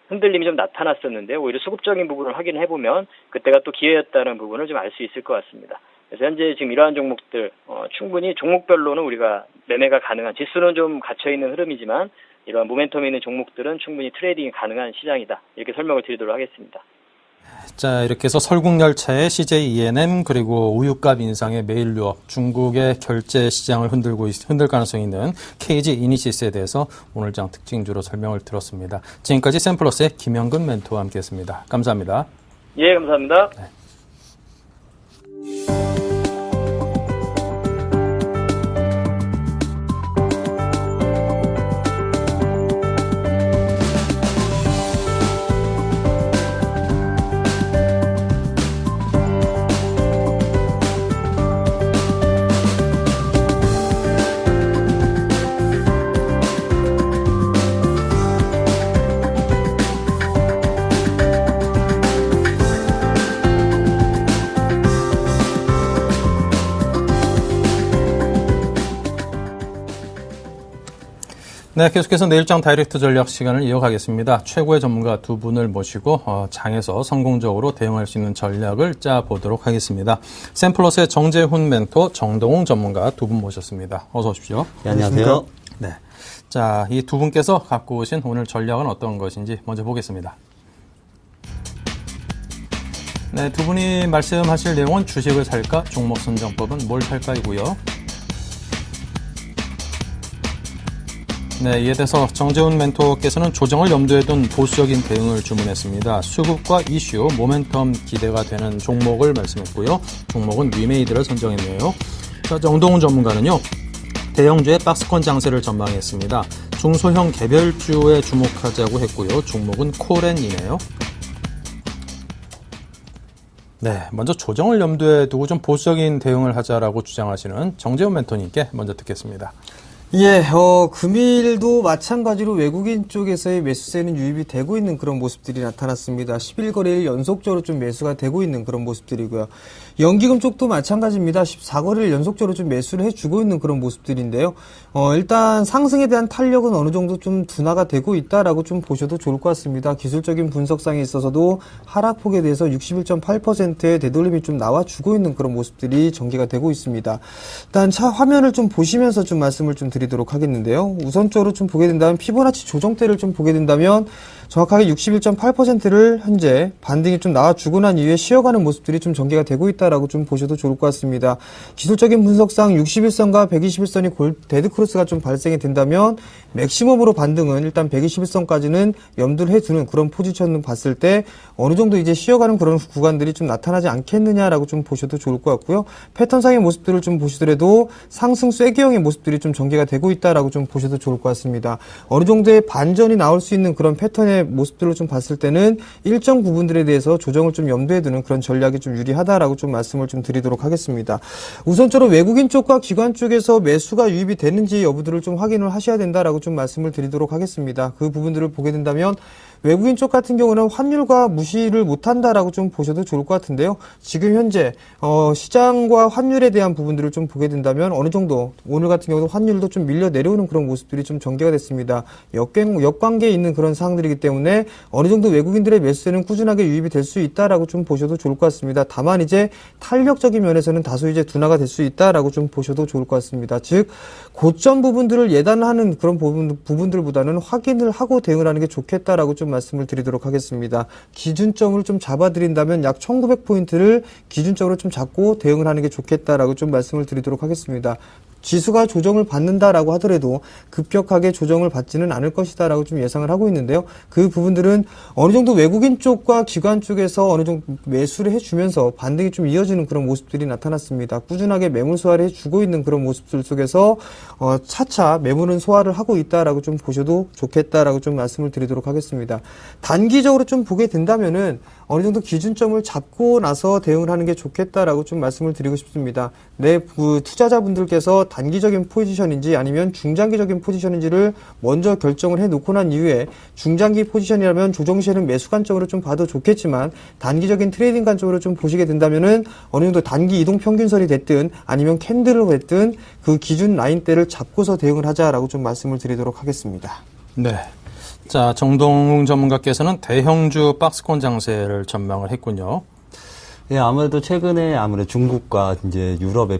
흔들림이 좀 나타났었는데 오히려 수급적인 부분을 확인해보면 그때가 또 기회였다는 부분을 좀 알 수 있을 것 같습니다. 그래서 현재 지금 이러한 종목들 충분히 종목별로는 우리가 매매가 가능한 지수는 좀 갇혀있는 흐름이지만 이러한 모멘텀이 있는 종목들은 충분히 트레이딩이 가능한 시장이다. 이렇게 설명을 드리도록 하겠습니다. 자, 이렇게 해서 설국열차의 CJ ENM 그리고 우유값 인상의 메일 유업, 중국의 결제 시장을 흔들 가능성이 있는 KG 이니시스에 대해서 오늘 장 특징주로 설명을 들었습니다. 지금까지 샘플러스의 김영근 멘토와 함께했습니다. 감사합니다. 예, 감사합니다. 네. 네, 계속해서 내일장 다이렉트 전략 시간을 이어가겠습니다. 최고의 전문가 두 분을 모시고 장에서 성공적으로 대응할 수 있는 전략을 짜보도록 하겠습니다. 샘플러스의 정재훈 멘토, 정동웅 전문가 두 분 모셨습니다. 어서 오십시오. 네, 안녕하세요. 네, 자, 이 두 분께서 갖고 오신 오늘 전략은 어떤 것인지 먼저 보겠습니다. 네, 두 분이 말씀하실 내용은 주식을 살까, 종목 선정법은 뭘 살까이고요. 네, 이에 대해서 정재훈 멘토께서는 조정을 염두에 둔 보수적인 대응을 주문했습니다. 수급과 이슈, 모멘텀 기대가 되는 종목을 말씀했고요. 종목은 위메이드를 선정했네요. 자, 정동훈 전문가는요, 대형주의 박스권 장세를 전망했습니다. 중소형 개별주에 주목하자고 했고요. 종목은 코렌이네요. 네, 먼저 조정을 염두에 두고 좀 보수적인 대응을 하자라고 주장하시는 정재훈 멘토님께 먼저 듣겠습니다. 예, 금일도 마찬가지로 외국인 쪽에서의 매수세는 유입이 되고 있는 그런 모습들이 나타났습니다. 11거래일 연속적으로 좀 매수가 되고 있는 그런 모습들이고요. 연기금 쪽도 마찬가지입니다. 14거래일 연속적으로 좀 매수를 해주고 있는 그런 모습들인데요. 일단 상승에 대한 탄력은 어느 정도 좀 둔화가 되고 있다라고 좀 보셔도 좋을 것 같습니다. 기술적인 분석상에 있어서도 하락폭에 대해서 61.8%의 되돌림이 좀 나와주고 있는 그런 모습들이 전개가 되고 있습니다. 일단 화면을 좀 보시면서 좀 말씀을 좀 드리도록 하겠는데요. 우선적으로 좀 보게 된다면 피보나치 조정대를 좀 보게 된다면 정확하게 61.8%를 현재 반등이 좀 나와주고 난 이후에 쉬어가는 모습들이 좀 전개가 되고 있다라고 좀 보셔도 좋을 것 같습니다. 기술적인 분석상 61선과 121선이 데드크로스가 좀 발생이 된다면 맥시멈으로 반등은 일단 121선까지는 염두를 해두는 그런 포지션을 봤을 때 어느 정도 이제 쉬어가는 그런 구간들이 좀 나타나지 않겠느냐라고 좀 보셔도 좋을 것 같고요. 패턴상의 모습들을 좀 보시더라도 상승 쐐기형의 모습들이 좀 전개가 되고 있다라고 좀 보셔도 좋을 것 같습니다. 어느 정도의 반전이 나올 수 있는 그런 패턴의 모습들을 좀 봤을 때는 일정 부분들에 대해서 조정을 좀 염두에 두는 그런 전략이 좀 유리하다라고 좀 말씀을 좀 드리도록 하겠습니다. 우선적으로 외국인 쪽과 기관 쪽에서 매수가 유입이 되는지 여부들을 좀 확인을 하셔야 된다라고 좀 말씀을 드리도록 하겠습니다. 그 부분들을 보게 된다면 외국인 쪽 같은 경우는 환율과 무시를 못한다라고 좀 보셔도 좋을 것 같은데요. 지금 현재 시장과 환율에 대한 부분들을 좀 보게 된다면 어느 정도 오늘 같은 경우도 환율도 좀 밀려 내려오는 그런 모습들이 좀 전개가 됐습니다. 역관계에 있는 그런 사항들이기 때문에 어느 정도 외국인들의 매수세는 꾸준하게 유입이 될 수 있다라고 좀 보셔도 좋을 것 같습니다. 다만 이제 탄력적인 면에서는 다소 이제 둔화가 될 수 있다라고 좀 보셔도 좋을 것 같습니다. 즉 고점 부분들을 예단하는 그런 부분들보다는 확인을 하고 대응을 하는 게 좋겠다라고 좀 말씀을 드리도록 하겠습니다. 기준점을 좀 잡아드린다면 약 1900포인트를 기준점으로 좀 잡고 대응을 하는 게 좋겠다라고 좀 말씀을 드리도록 하겠습니다. 지수가 조정을 받는다라고 하더라도 급격하게 조정을 받지는 않을 것이다라고 좀 예상을 하고 있는데요. 그 부분들은 어느 정도 외국인 쪽과 기관 쪽에서 어느 정도 매수를 해주면서 반등이 좀 이어지는 그런 모습들이 나타났습니다. 꾸준하게 매물 소화를 해주고 있는 그런 모습들 속에서 차차 매물은 소화를 하고 있다라고 좀 보셔도 좋겠다라고 좀 말씀을 드리도록 하겠습니다. 단기적으로 좀 보게 된다면은 어느 정도 기준점을 잡고 나서 대응을 하는 게 좋겠다라고 좀 말씀을 드리고 싶습니다. 투자자분들께서 단기적인 포지션인지 아니면 중장기적인 포지션인지를 먼저 결정을 해놓고 난 이후에 중장기 포지션이라면 조정 시에는 매수 관점으로 좀 봐도 좋겠지만 단기적인 트레이딩 관점으로 좀 보시게 된다면은 어느 정도 단기 이동 평균선이 됐든 아니면 캔들로 됐든 그 기준 라인대를 잡고서 대응을 하자라고 좀 말씀을 드리도록 하겠습니다. 네. 자, 정동웅 전문가께서는 대형주 박스권 장세를 전망을 했군요. 네, 아무래도 최근에 중국과 이제 유럽의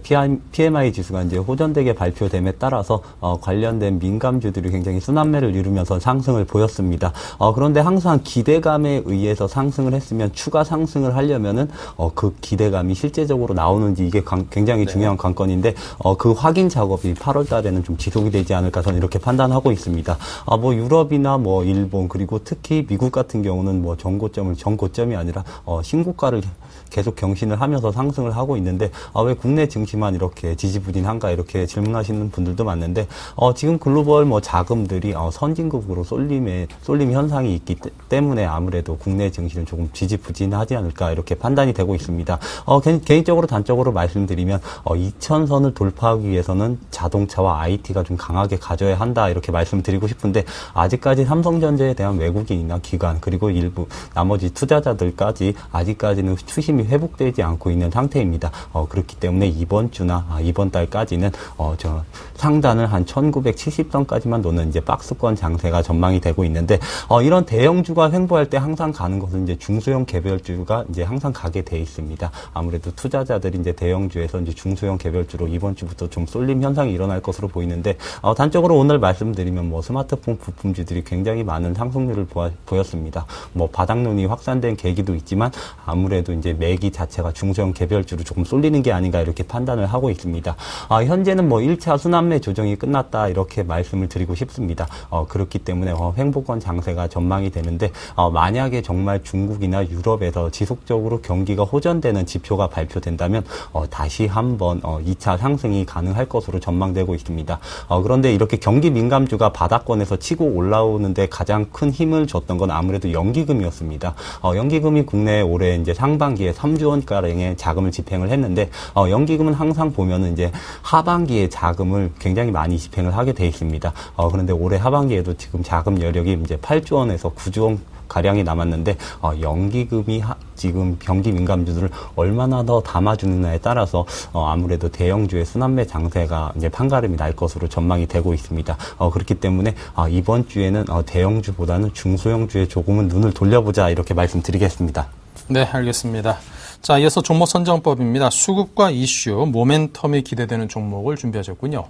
PMI 지수가 이제 호전되게 발표됨에 따라서 관련된 민감주들이 굉장히 순환매를 이루면서 상승을 보였습니다. 그런데 항상 기대감에 의해서 상승을 했으면 추가 상승을 하려면은 그 기대감이 실제적으로 나오는지 이게 굉장히 중요한 관건인데 그 확인 작업이 8월 달에는 좀 지속이 되지 않을까 저는 이렇게 판단하고 있습니다. 뭐 유럽이나 뭐 일본 그리고 특히 미국 같은 경우는 뭐 전고점이 아니라 신고가를 계속 경신을 하면서 상승을 하고 있는데 왜 국내 증시만 이렇게 지지부진한가 이렇게 질문하시는 분들도 많은데 지금 글로벌 뭐 자금들이 선진국으로 쏠림 현상이 있기 때문에 아무래도 국내 증시는 조금 지지부진하지 않을까 이렇게 판단이 되고 있습니다. 개인적으로 단적으로 말씀드리면 2000선을 돌파하기 위해서는 자동차와 IT가 좀 강하게 가져야 한다 이렇게 말씀드리고 싶은데 아직까지 삼성전자에 대한 외국인이나 기관 그리고 일부 나머지 투자자들까지 아직까지는 추심이 회복되지 않고 있는 상태입니다. 그렇기 때문에 이번 주나 이번 달까지는 상단을 한 1970선까지만 노는 이제 박스권 장세가 전망이 되고 있는데 이런 대형주가 횡보할 때 항상 가는 것은 이제 중소형 개별주가 이제 항상 가게 돼 있습니다. 아무래도 투자자들이 이제 대형주에서 이제 중소형 개별주로 이번 주부터 좀 쏠림 현상이 일어날 것으로 보이는데 단적으로 오늘 말씀드리면 뭐 스마트폰 부품주들이 굉장히 많은 상승률을 보였습니다. 뭐 바닥론이 확산된 계기도 있지만 아무래도 이제 매기 자체가 중소형 개별주로 조금 쏠리는 게 아닌가 이렇게 판단을 하고 있습니다. 현재는 뭐 1차 순환매 조정이 끝났다 이렇게 말씀을 드리고 싶습니다. 그렇기 때문에 횡보권 장세가 전망이 되는데 만약에 정말 중국이나 유럽에서 지속적으로 경기가 호전되는 지표가 발표된다면 다시 한번 2차 상승이 가능할 것으로 전망되고 있습니다. 그런데 이렇게 경기 민감주가 바닥권에서 치고 올라오는데 가장 큰 힘을 줬던 건 아무래도 연기금이었습니다. 연기금이 국내에 올해 이제 상반기에 3조 원가량의 자금을 집행을 했는데 연기금은 항상 보면은 이제 하반기에 자금을 굉장히 많이 집행을 하게 돼 있습니다. 그런데 올해 하반기에도 지금 자금 여력이 이제 8조 원에서 9조 원 가량이 남았는데 연기금이 지금 경기 민감주들을 얼마나 더 담아주느냐에 따라서 아무래도 대형주의 순환매 장세가 이제 판가름이 날 것으로 전망이 되고 있습니다. 그렇기 때문에 이번 주에는 대형주보다는 중소형주에 조금은 눈을 돌려보자 이렇게 말씀드리겠습니다. 네, 알겠습니다. 자, 이어서 종목 선정법입니다. 수급과 이슈, 모멘텀이 기대되는 종목을 준비하셨군요.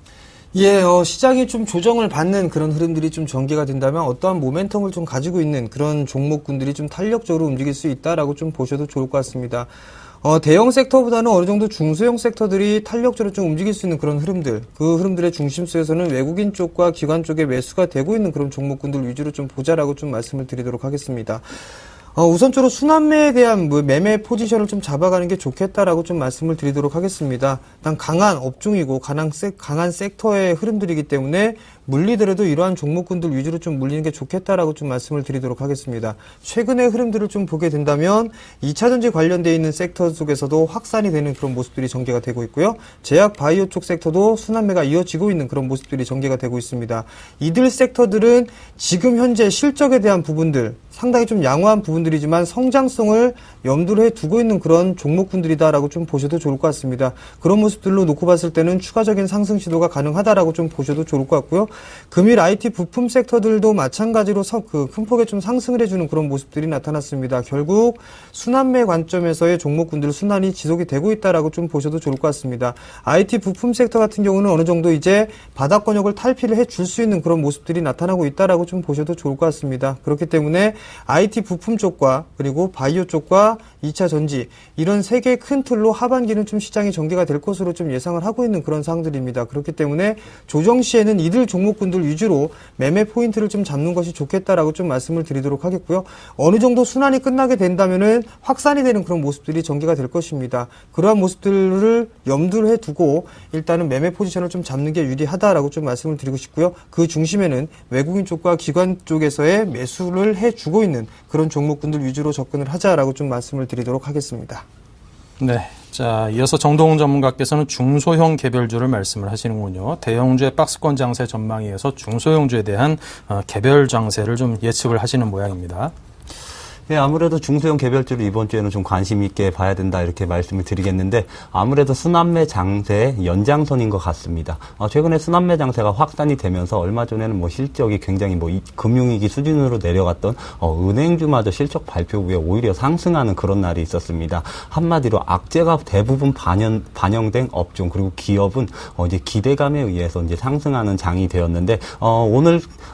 예, 시장이 좀 조정을 받는 그런 흐름들이 좀 전개가 된다면 어떠한 모멘텀을 좀 가지고 있는 그런 종목군들이 좀 탄력적으로 움직일 수 있다라고 좀 보셔도 좋을 것 같습니다. 대형 섹터보다는 어느 정도 중소형 섹터들이 탄력적으로 좀 움직일 수 있는 그런 흐름들, 그 흐름들의 중심수에서는 외국인 쪽과 기관 쪽에 매수가 되고 있는 그런 종목군들 위주로 좀 보자라고 좀 말씀을 드리도록 하겠습니다. 우선적으로 순환매에 대한 매매 포지션을 좀 잡아가는 게 좋겠다라고 좀 말씀을 드리도록 하겠습니다. 일단 강한 업종이고 강한 섹터의 흐름들이기 때문에 물리더라도 이러한 종목군들 위주로 좀 물리는 게 좋겠다라고 좀 말씀을 드리도록 하겠습니다. 최근의 흐름들을 좀 보게 된다면 2차전지 관련되어 있는 섹터 속에서도 확산이 되는 그런 모습들이 전개가 되고 있고요. 제약 바이오 쪽 섹터도 순환매가 이어지고 있는 그런 모습들이 전개가 되고 있습니다. 이들 섹터들은 지금 현재 실적에 대한 부분들 상당히 좀 양호한 부분들이지만 성장성을 염두를 두고 있는 그런 종목군들이다라고 좀 보셔도 좋을 것 같습니다. 그런 모습들로 놓고 봤을 때는 추가적인 상승 시도가 가능하다라고 좀 보셔도 좋을 것 같고요. 금일 IT 부품 섹터들도 마찬가지로 큰 폭의 좀 상승을 해주는 그런 모습들이 나타났습니다. 결국 순환매 관점에서의 종목군들 순환이 지속이 되고 있다라고 좀 보셔도 좋을 것 같습니다. IT 부품 섹터 같은 경우는 어느 정도 이제 바닥권역을 탈피를 해줄 수 있는 그런 모습들이 나타나고 있다라고 좀 보셔도 좋을 것 같습니다. 그렇기 때문에 IT 부품 쪽과 그리고 바이오 쪽과 2차 전지 이런 세 개의 큰 틀로 하반기는 좀 시장이 전개가 될 것으로 좀 예상을 하고 있는 그런 상황들입니다. 그렇기 때문에 조정 시에는 이들 종목군들 위주로 매매 포인트를 좀 잡는 것이 좋겠다라고 좀 말씀을 드리도록 하겠고요. 어느 정도 순환이 끝나게 된다면은 확산이 되는 그런 모습들이 전개가 될 것입니다. 그러한 모습들을 염두를 해두고 일단은 매매 포지션을 좀 잡는 게 유리하다라고 좀 말씀을 드리고 싶고요. 그 중심에는 외국인 쪽과 기관 쪽에서의 매수를 해주고 있는 그런 종목군들 위주로 접근을 하자라고 좀 말씀을 드리도록 하겠습니다. 네. 자, 이어서 정동훈 전문가께서는 중소형 개별주를 말씀을 하시는군요. 대형주의 박스권 장세 전망에 의해서 중소형주에 대한 개별 장세를 좀 예측을 하시는 모양입니다. 예, 아무래도 중소형 개별주를 이번 주에는 좀 관심 있게 봐야 된다 이렇게 말씀을 드리겠는데 아무래도 순환매 장세의 연장선인 것 같습니다. 최근에 순환매 장세가 확산이 되면서 얼마 전에는 뭐 실적이 굉장히 뭐 금융위기 수준으로 내려갔던 은행주마저 실적 발표 후에 오히려 상승하는 그런 날이 있었습니다. 한마디로 악재가 대부분 반영된 업종 그리고 기업은 이제 기대감에 의해서 이제 상승하는 장이 되었는데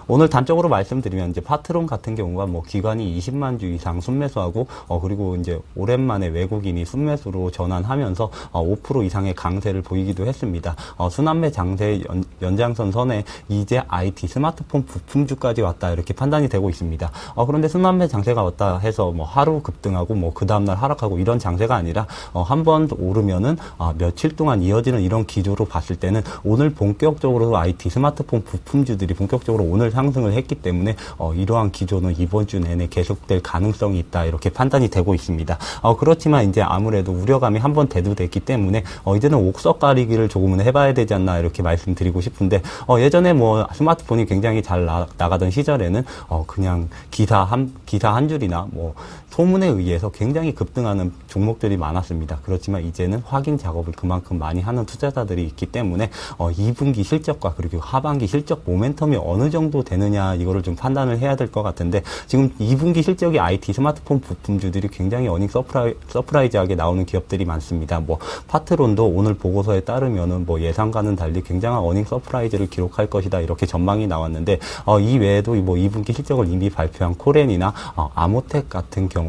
오늘 단적으로 말씀드리면 이제 파트론 같은 경우가 뭐 기관이 20만 주 이상 순매수하고 그리고 이제 오랜만에 외국인이 순매수로 전환하면서 5% 이상의 강세를 보이기도 했습니다. 순환매 장세 연장선 선에 이제 IT 스마트폰 부품주까지 왔다 이렇게 판단이 되고 있습니다. 그런데 순환매 장세가 왔다 해서 뭐 하루 급등하고 뭐 그 다음날 하락하고 이런 장세가 아니라 한 번 오르면은 며칠 동안 이어지는 이런 기조로 봤을 때는 오늘 본격적으로 IT 스마트폰 부품주들이 본격적으로 오늘 상승을 했기 때문에 이러한 기조는 이번 주 내내 계속될 가능성이 있다 이렇게 판단이 되고 있습니다. 그렇지만 이제 아무래도 우려감이 한번 대두됐기 때문에 이제는 옥석 가리기를 조금은 해봐야 되지 않나 이렇게 말씀드리고 싶은데 예전에 뭐 스마트폰이 굉장히 잘 나가던 시절에는 그냥 기사 한 줄이나 뭐 소문에 의해서 굉장히 급등하는 종목들이 많았습니다. 그렇지만 이제는 확인 작업을 그만큼 많이 하는 투자자들이 있기 때문에 2분기 실적과 그리고 하반기 실적 모멘텀이 어느 정도 되느냐 이거를 좀 판단을 해야 될 것 같은데 지금 2분기 실적이 IT 스마트폰 부품주들이 굉장히 어닝 서프라이즈하게 나오는 기업들이 많습니다. 뭐 파트론도 오늘 보고서에 따르면은 뭐 예상과는 달리 굉장한 어닝 서프라이즈를 기록할 것이다 이렇게 전망이 나왔는데 이 외에도 뭐 2분기 실적을 이미 발표한 코렌이나 아모텍 같은 경우도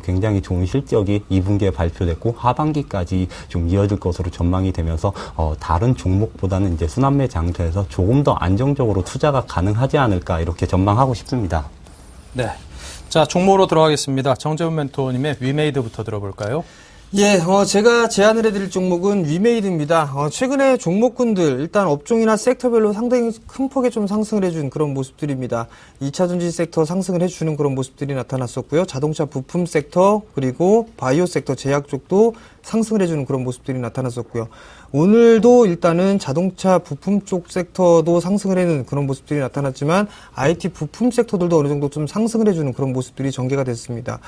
굉장히 좋은 실적이 2분기에 발표됐고 하반기까지 좀 이어질 것으로 전망이 되면서 다른 종목보다는 이제 순환매 장세에서 조금 더 안정적으로 투자가 가능하지 않을까 이렇게 전망하고 싶습니다. 네. 자, 종목으로 들어가겠습니다. 정재훈 멘토님의 위메이드부터 들어볼까요? 예, 제가 제안을 해드릴 종목은 위메이드입니다. 최근에 종목군들, 일단 업종이나 섹터별로 상당히 큰 폭의 좀 상승을 해준 그런 모습들입니다. 2차 전지 섹터 상승을 해주는 그런 모습들이 나타났었고요. 자동차 부품 섹터, 그리고 바이오 섹터, 제약 쪽도 상승을 해주는 그런 모습들이 나타났었고요. 오늘도 일단은 자동차 부품 쪽 섹터도 상승을 해는 그런 모습들이 나타났지만 IT 부품 섹터들도 어느 정도 좀 상승을 해주는 그런 모습들이 전개가 됐습니다.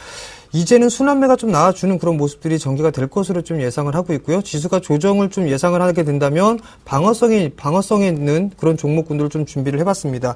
이제는 순환매가 좀 나와주는 그런 모습들이 전개가 될 것으로 좀 예상을 하고 있고요. 지수가 조정을 좀 예상을 하게 된다면 방어성에 있는 그런 종목군들을 좀 준비를 해봤습니다.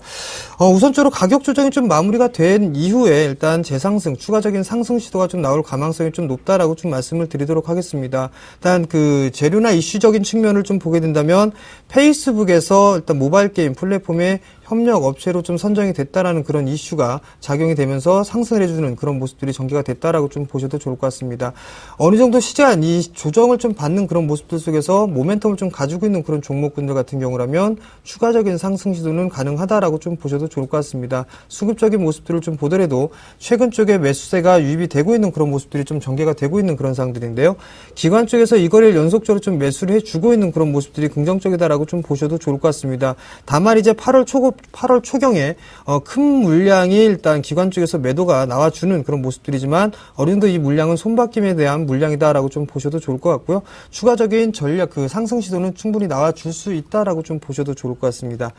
우선적으로 가격 조정이 좀 마무리가 된 이후에 일단 재상승, 추가적인 상승 시도가 좀 나올 가능성이 좀 높다라고 좀 말씀을 드리도록 하겠습니다. 일단 그 재료나 이슈적인 측면을 좀 보게 된다면 페이스북에서 일단 모바일 게임 플랫폼에 협력 업체로 좀 선정이 됐다라는 그런 이슈가 작용이 되면서 상승을 해주는 그런 모습들이 전개가 됐다라고 좀 보셔도 좋을 것 같습니다. 어느 정도 시장 이 조정을 좀 받는 그런 모습들 속에서 모멘텀을 좀 가지고 있는 그런 종목군들 같은 경우라면 추가적인 상승 시도는 가능하다라고 좀 보셔도 좋을 것 같습니다. 수급적인 모습들을 좀 보더라도 최근 쪽에 매수세가 유입이 되고 있는 그런 모습들이 좀 전개가 되고 있는 그런 상황들인데요. 기관 쪽에서 이 거래를 연속적으로 좀 매수를 해주고 있는 그런 모습들이 긍정적이다라고 좀 보셔도 좋을 것 같습니다. 다만 이제 8월 초경에 큰 물량이 일단 기관 쪽에서 매도가 나와주는 그런 모습들이지만 어느 정도 이 물량은 손바뀜에 대한 물량이다라고 좀 보셔도 좋을 것 같고요. 추가적인 전략 그 상승 시도는 충분히 나와줄 수 있다라고 좀 보셔도 좋을 것 같습니다.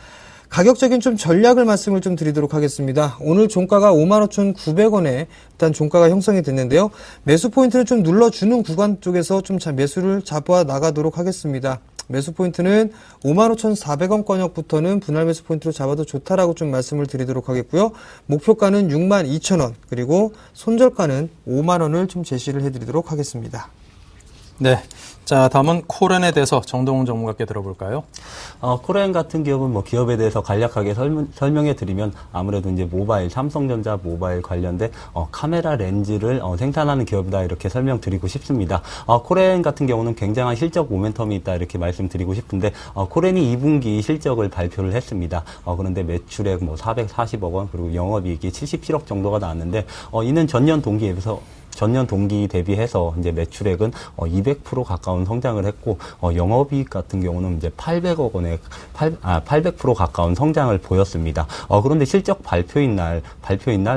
가격적인 좀 전략을 말씀을 좀 드리도록 하겠습니다. 오늘 종가가 55,900원에 일단 종가가 형성이 됐는데요. 매수 포인트는 좀 눌러주는 구간 쪽에서 좀 매수를 잡아 나가도록 하겠습니다. 매수 포인트는 55,400원권역부터는 분할 매수 포인트로 잡아도 좋다라고 좀 말씀을 드리도록 하겠고요. 목표가는 62,000원, 그리고 손절가는 5만원을 좀 제시를 해드리도록 하겠습니다. 네. 자, 다음은 코렌에 대해서 정동훈 전문가께 들어볼까요? 코렌 같은 기업은 뭐 기업에 대해서 간략하게 설명해 드리면 아무래도 이제 모바일, 삼성전자 모바일 관련된 카메라 렌즈를 생산하는 기업이다 이렇게 설명드리고 싶습니다. 코렌 같은 경우는 굉장한 실적 모멘텀이 있다 이렇게 말씀드리고 싶은데 코렌이 2분기 실적을 발표를 했습니다. 그런데 매출액 뭐 440억 원 그리고 영업이익이 77억 정도가 나왔는데 이는 전년 동기에 비해서 전년 동기 대비해서 이제 매출액은 200% 가까운 성장을 했고, 영업이익 같은 경우는 이제 800억 원에 800% 가까운 성장을 보였습니다. 그런데 실적 발표인 날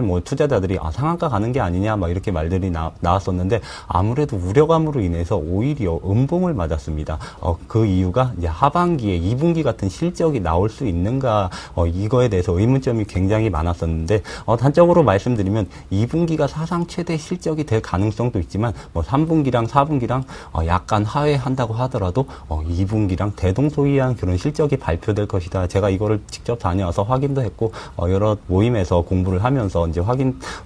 뭐 투자자들이 상한가 가는 게 아니냐 막 이렇게 말들이 나왔었는데, 아무래도 우려감으로 인해서 오히려 음봉을 맞았습니다. 그 이유가 이제 하반기에 2분기 같은 실적이 나올 수 있는가, 이거에 대해서 의문점이 굉장히 많았었는데, 단적으로 말씀드리면 2분기가 사상 최대 실적이 될 가능성도 있지만, 3분기랑 4분기랑 약간 하회한다고 하더라도 2분기랑 대동소이한 그런 실적이 발표될 것이다. 제가 이거를 직접 다녀와서 확인도 했고, 여러 모임에서 공부를 하면서 이제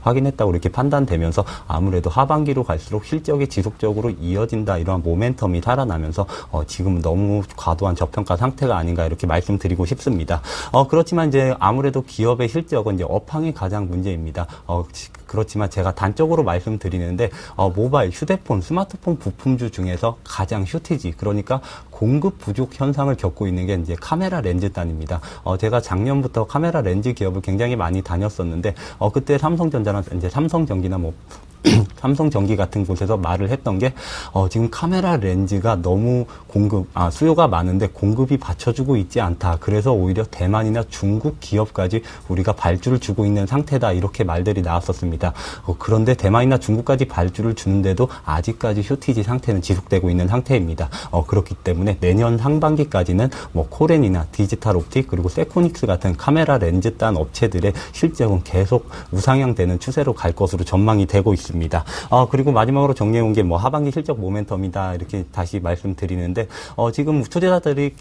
확인했다고 이렇게 판단되면서, 아무래도 하반기로 갈수록 실적이 지속적으로 이어진다, 이러한 모멘텀이 살아나면서 지금 너무 과도한 저평가 상태가 아닌가 이렇게 말씀드리고 싶습니다. 그렇지만 이제 아무래도 기업의 실적은 이제 업황이 가장 문제입니다. 그렇지만 제가 단적으로 말씀드리는데, 모바일, 휴대폰, 스마트폰 부품주 중에서 가장 쇼티지, 그러니까 공급 부족 현상을 겪고 있는 게 이제 카메라 렌즈단입니다. 제가 작년부터 카메라 렌즈 기업을 굉장히 많이 다녔었는데, 그때 삼성전자나 이제 삼성전기나 삼성전기 같은 곳에서 말을 했던 게, 지금 카메라 렌즈가 너무 수요가 많은데 공급이 받쳐주고 있지 않다. 그래서 오히려 대만이나 중국 기업까지 우리가 발주를 주고 있는 상태다. 이렇게 말들이 나왔었습니다. 그런데 대만이나 중국까지 발주를 주는데도 아직까지 쇼티지 상태는 지속되고 있는 상태입니다. 그렇기 때문에 내년 상반기까지는 코렌이나 디지털옵틱 그리고 세코닉스 같은 카메라 렌즈 딴 업체들의 실적은 계속 우상향되는 추세로 갈 것으로 전망이 되고 있습니다. 그리고 마지막으로 정리해온 게 하반기 실적 모멘텀이다 이렇게 다시 말씀드리는데, 지금 투자자들이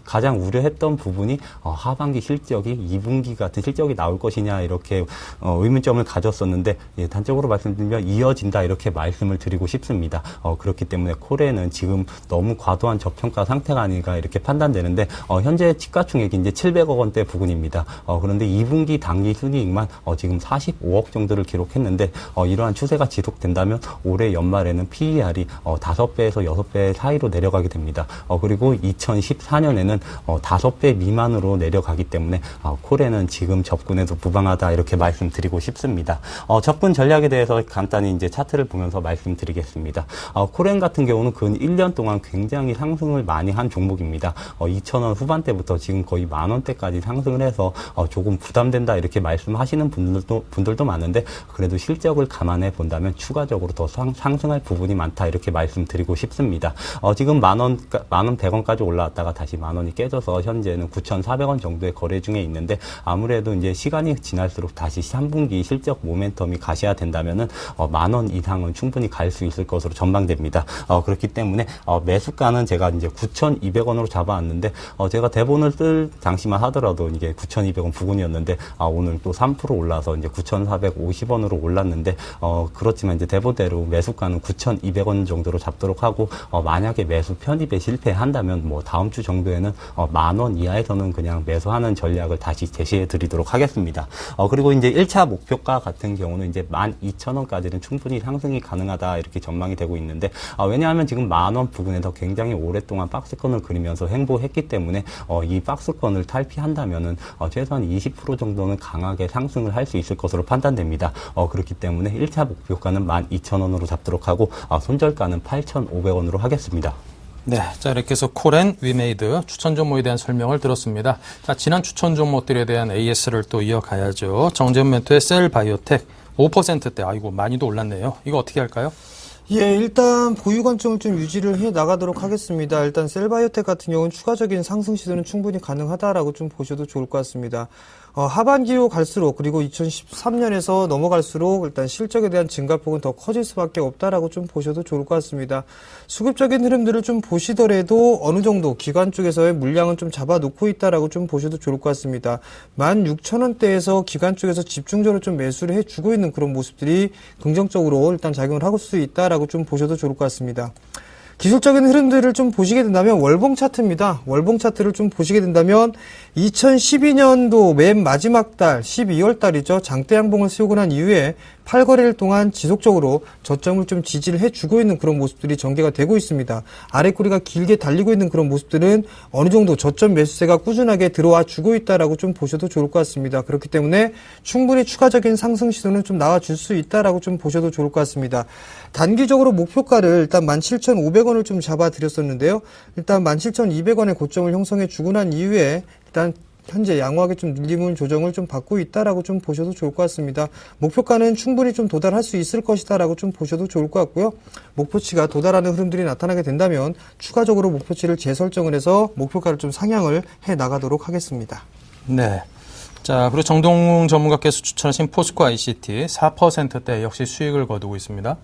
가장 우려했던 부분이 하반기 실적이 2분기 같은 실적이 나올 것이냐 이렇게 의문점을 가졌었는데, 단적으로 말씀드리면 이어진다 이렇게 말씀을 드리고 싶습니다. 그렇기 때문에 코레는 지금 너무 과도한 저평가 상태가 아닌가 이렇게 판단되는데, 현재 시가총액이 이제 700억 원대 부근입니다. 그런데 2분기 당기 순이익만 지금 45억 정도를 기록했는데, 이러한 추세가 지속된다면 올해 연말에는 PER이 5배에서 6배 사이로 내려가게 됩니다. 그리고 2014년에는 5배 미만으로 내려가기 때문에 코레는 지금 접근해도 무방하다 이렇게 말씀드리고 싶습니다. 접근 전략에 대해서 간단히 이제 차트를 보면서 말씀드리겠습니다. 코렌 같은 경우는 근 1년 동안 굉장히 상승을 많이 한 종목입니다. 2,000원 후반대부터 지금 거의 10,000원대까지 상승을 해서 조금 부담된다 이렇게 말씀하시는 분들도 많은데, 그래도 실적을 감안해 본다면 추가적으로 더 상승할 부분이 많다 이렇게 말씀드리고 싶습니다. 지금 10,100원까지 올라왔다가 다시 10,000원이 깨져서 현재는 9,400원 정도의 거래 중에 있는데, 아무래도 이제 시간이 지날수록 다시 3분기 실적 모멘텀이 가셔야된다면은 10,000원 이상은 충분히 갈 수 있을 것으로 전망됩니다. 그렇기 때문에 매수가는 제가 이제 9,200원으로 잡아왔는데, 제가 대본을 쓸 당시만 하더라도 이게 9,200원 부근이었는데, 오늘 또 3% 올라서 이제 9,450원으로 올랐는데, 그렇지만 이제 대본대로 매수가는 9,200원 정도로 잡도록 하고, 만약에 매수 편입에 실패한다면 다음 주 정도에는 10,000원 이하에서는 그냥 매수하는 전략을 다시 제시해 드리도록 하겠습니다. 그리고 이제 1차 목표가 같은 경우는 이제 12,000원까지는 충분히 상승이 가능하다 이렇게 전망이 되고 있는데, 왜냐하면 지금 10,000원 부근에서 굉장히 오랫동안 박스권을 그리면서 행보했기 때문에 이 박스권을 탈피한다면은 최소한 20% 정도는 강하게 상승을 할 수 있을 것으로 판단됩니다. 그렇기 때문에 1차 목표가는 12,000원으로 잡도록 하고, 손절가는 8,500원으로 하겠습니다. 네, 자 이렇게 해서 코렌, 위메이드 추천 종목에 대한 설명을 들었습니다. 자, 지난 추천 종목들에 대한 AS를 또 이어가야죠. 정재훈 멘토의 셀바이오텍 5%대, 아이고 많이도 올랐네요. 이거 어떻게 할까요? 예, 일단 보유 관점을 좀 유지를 해 나가도록 하겠습니다. 일단 셀바이오텍 같은 경우는 추가적인 상승 시도는 충분히 가능하다라고 좀 보셔도 좋을 것 같습니다. 하반기로 갈수록, 그리고 2013년에서 넘어갈수록 일단 실적에 대한 증가폭은 더 커질 수밖에 없다라고 좀 보셔도 좋을 것 같습니다. 수급적인 흐름들을 좀 보시더라도 어느 정도 기관 쪽에서의 물량은 좀 잡아놓고 있다라고 좀 보셔도 좋을 것 같습니다. 16,000원대에서 기관 쪽에서 집중적으로 좀 매수를 해주고 있는 그런 모습들이 긍정적으로 일단 작용을 하고 수 있다라고 좀 보셔도 좋을 것 같습니다. 기술적인 흐름들을 좀 보시게 된다면 월봉 차트입니다. 월봉 차트를 좀 보시게 된다면 2012년도 맨 마지막 달 12월 달이죠. 장대 양봉을 세우고 난 이후에 8거래일 동안 지속적으로 저점을 좀 지지를 해주고 있는 그런 모습들이 전개가 되고 있습니다. 아래 꼬리가 길게 달리고 있는 그런 모습들은 어느 정도 저점 매수세가 꾸준하게 들어와 주고 있다라고 좀 보셔도 좋을 것 같습니다. 그렇기 때문에 충분히 추가적인 상승 시도는 좀 나와줄 수 있다라고 좀 보셔도 좋을 것 같습니다. 단기적으로 목표가를 일단 17,500원을 좀 잡아드렸었는데요. 일단 17,200원의 고점을 형성해 주고 난 이후에 일단 현재 양호하게 좀 밀림을 조정을 좀 받고 있다라고 좀 보셔도 좋을 것 같습니다. 목표가는 충분히 좀 도달할 수 있을 것이다라고 좀 보셔도 좋을 것 같고요. 목표치가 도달하는 흐름들이 나타나게 된다면 추가적으로 목표치를 재설정을 해서 목표가를 좀 상향을 해 나가도록 하겠습니다. 네. 자, 그리고 정동웅 전문가께서 추천하신 포스코 ICT 4%대 역시 수익을 거두고 있습니다.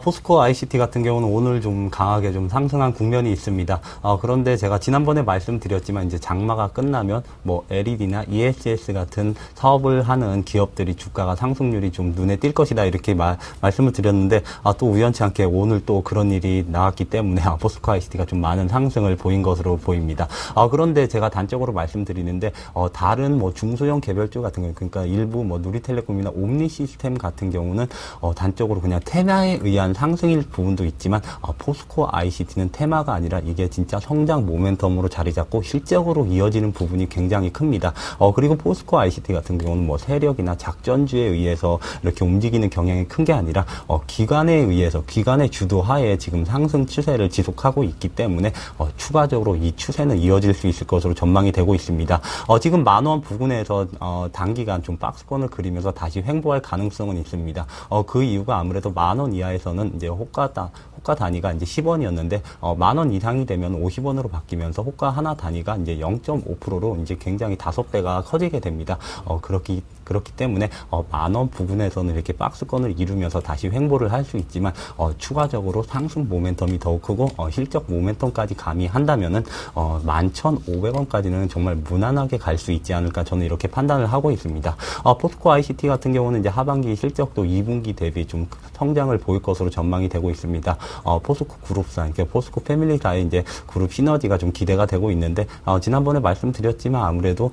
포스코 ICT 같은 경우는 오늘 좀 강하게 좀 상승한 국면이 있습니다. 그런데 제가 지난번에 말씀드렸지만 이제 장마가 끝나면 뭐 LED나 ESS 같은 사업을 하는 기업들이 주가가 상승률이 좀 눈에 띌 것이다 이렇게 말씀을 드렸는데 또 우연치 않게 오늘 또 그런 일이 나왔기 때문에 포스코 ICT가 좀 많은 상승을 보인 것으로 보입니다. 그런데 제가 단적으로 말씀드리는데 다른 뭐 중소형 개별주 같은 경우 그러니까 일부 뭐 누리텔레콤이나 옴니시스템 같은 경우는 단적으로 그냥 테마에 의한 상승일 부분도 있지만 포스코 ICT는 테마가 아니라 이게 진짜 성장 모멘텀으로 자리 잡고 실적으로 이어지는 부분이 굉장히 큽니다. 그리고 포스코 ICT 같은 경우는 뭐 세력이나 작전주에 의해서 이렇게 움직이는 경향이 큰 게 아니라 기관에 의해서 기관의 주도하에 지금 상승 추세를 지속하고 있기 때문에 추가적으로 이 추세는 이어질 수 있을 것으로 전망이 되고 있습니다. 지금 10,000원 부근에서 단기간 좀 박스권을 그리면서 다시 횡보할 가능성은 있습니다. 그 이유가 아무래도 10,000원 이하에서는 이제 호가 단위가 이제 10원이었는데 10,000원 이상이 되면 50원으로 바뀌면서 호가 하나 단위가 이제 0.5%로 이제 굉장히 5배가 커지게 됩니다. 그렇기 때문에 10,000원 부근에서는 이렇게 박스권을 이루면서 다시 횡보를 할 수 있지만 추가적으로 상승 모멘텀이 더욱 크고 실적 모멘텀까지 가미한다면은 11,500원까지는 정말 무난하게 갈 수 있지 않을까 저는 이렇게 판단을 하고 있습니다. 포스코 ICT 같은 경우는 이제 하반기 실적도 2분기 대비 좀 성장을 보일 것으로 전망이 되고 있습니다. 포스코 그룹사, 그러니까 포스코 패밀리사의 이제 그룹 시너지가 좀 기대가 되고 있는데 지난번에 말씀드렸지만 아무래도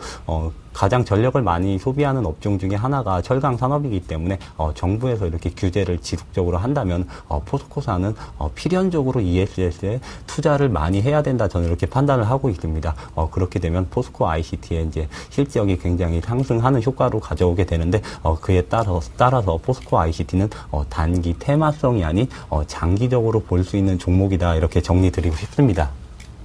가장 전력을 많이 소비하는 업종 중에 하나가 철강 산업이기 때문에 정부에서 이렇게 규제를 지속적으로 한다면 포스코사는 필연적으로 ESS에 투자를 많이 해야 된다 저는 이렇게 판단을 하고 있습니다. 그렇게 되면 포스코 ICT의 이제 실적이 굉장히 상승하는 효과로 가져오게 되는데 그에 따라서 포스코 ICT는 단기 테마성이 아닌 장기적으로 볼 수 있는 종목이다 이렇게 정리드리고 싶습니다.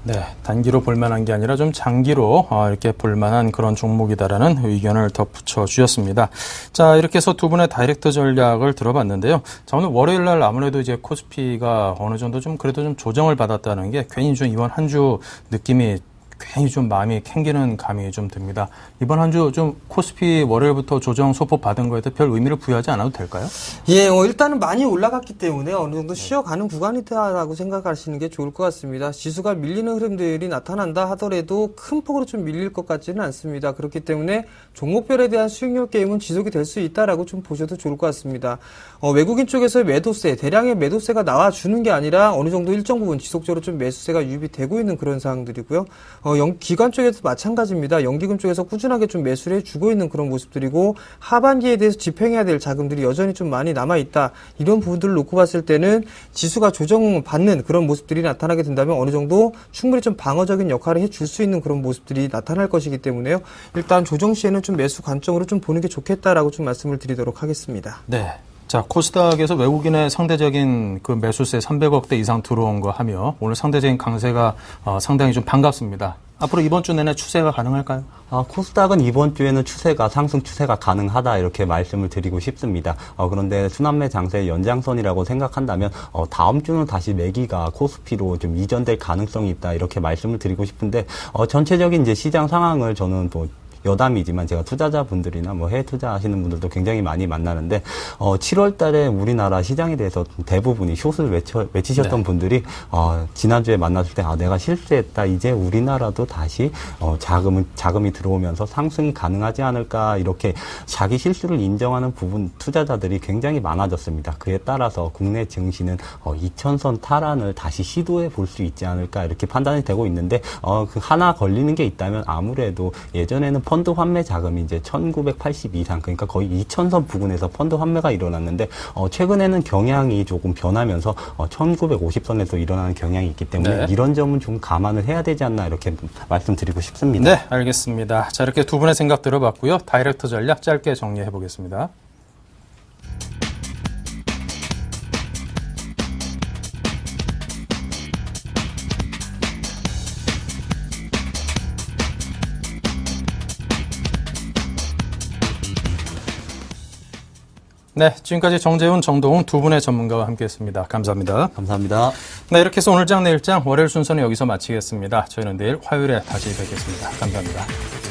네, 단기로 볼만한 게 아니라 좀 장기로 이렇게 볼만한 그런 종목이다라는 의견을 덧붙여 주셨습니다. 자, 이렇게 해서 두 분의 다이렉트 전략을 들어봤는데요. 자, 오늘 월요일 날 아무래도 이제 코스피가 어느 정도 좀 그래도 좀 조정을 받았다는 게 괜히 좀 이번 한 주 느낌이 괜히 좀 마음이 캥기는 감이 좀 듭니다. 이번 한 주 좀 코스피 월요일부터 조정 소폭 받은 거에 별 의미를 부여하지 않아도 될까요? 예, 일단은 많이 올라갔기 때문에 어느 정도 쉬어가는 구간이다라고 생각하시는 게 좋을 것 같습니다. 지수가 밀리는 흐름들이 나타난다 하더라도 큰 폭으로 좀 밀릴 것 같지는 않습니다. 그렇기 때문에 종목별에 대한 수익률 게임은 지속이 될 수 있다라고 좀 보셔도 좋을 것 같습니다. 외국인 쪽에서의 매도세, 대량의 매도세가 나와주는 게 아니라 어느 정도 일정 부분 지속적으로 좀 매수세가 유입이 되고 있는 그런 상황들이고요. 기관 쪽에서 마찬가지입니다. 연기금 쪽에서 꾸준하게 좀 매수를 해주고 있는 그런 모습들이고 하반기에 대해서 집행해야 될 자금들이 여전히 좀 많이 남아있다. 이런 부분들을 놓고 봤을 때는 지수가 조정받는 그런 모습들이 나타나게 된다면 어느 정도 충분히 좀 방어적인 역할을 해줄 수 있는 그런 모습들이 나타날 것이기 때문에요. 일단 조정 시에는 좀 매수 관점으로 좀 보는 게 좋겠다라고 좀 말씀을 드리도록 하겠습니다. 네. 자, 코스닥에서 외국인의 상대적인 그 매수세 300억대 이상 들어온 거 하며 오늘 상대적인 강세가 상당히 좀 반갑습니다. 앞으로 이번 주 내내 추세가 가능할까요? 코스닥은 이번 주에는 상승 추세가 가능하다 이렇게 말씀을 드리고 싶습니다. 그런데 순환매 장세의 연장선이라고 생각한다면 다음 주는 다시 매기가 코스피로 좀 이전될 가능성이 있다 이렇게 말씀을 드리고 싶은데 전체적인 이제 시장 상황을 저는 또 여담이지만 제가 투자자분들이나 뭐 해외 투자하시는 분들도 굉장히 많이 만나는데 7월 달에 우리나라 시장에 대해서 대부분이 숏을 외치셨던 분들이 지난주에 만났을 때 내가 실수했다. 이제 우리나라도 다시 자금이 들어오면서 상승이 가능하지 않을까 이렇게 자기 실수를 인정하는 부분 투자자들이 굉장히 많아졌습니다. 그에 따라서 국내 증시는 2000선 탈환을 다시 시도해 볼 수 있지 않을까 이렇게 판단이 되고 있는데 그 하나 걸리는 게 있다면 아무래도 예전에는 펀드 환매 자금이 이제 1980 이상, 그러니까 거의 2000선 부근에서 펀드 환매가 일어났는데, 최근에는 경향이 조금 변하면서 1950선에서 일어나는 경향이 있기 때문에 네. 이런 점은 좀 감안을 해야 되지 않나 이렇게 말씀드리고 싶습니다. 네, 알겠습니다. 자, 이렇게 두 분의 생각 들어봤고요. 다이렉트 전략 짧게 정리해 보겠습니다. 네, 지금까지 정재훈, 정동훈 두 분의 전문가와 함께했습니다. 감사합니다. 감사합니다. 네, 이렇게 해서 오늘장 내일장 월요일 순서는 여기서 마치겠습니다. 저희는 내일 화요일에 다시 뵙겠습니다. 감사합니다.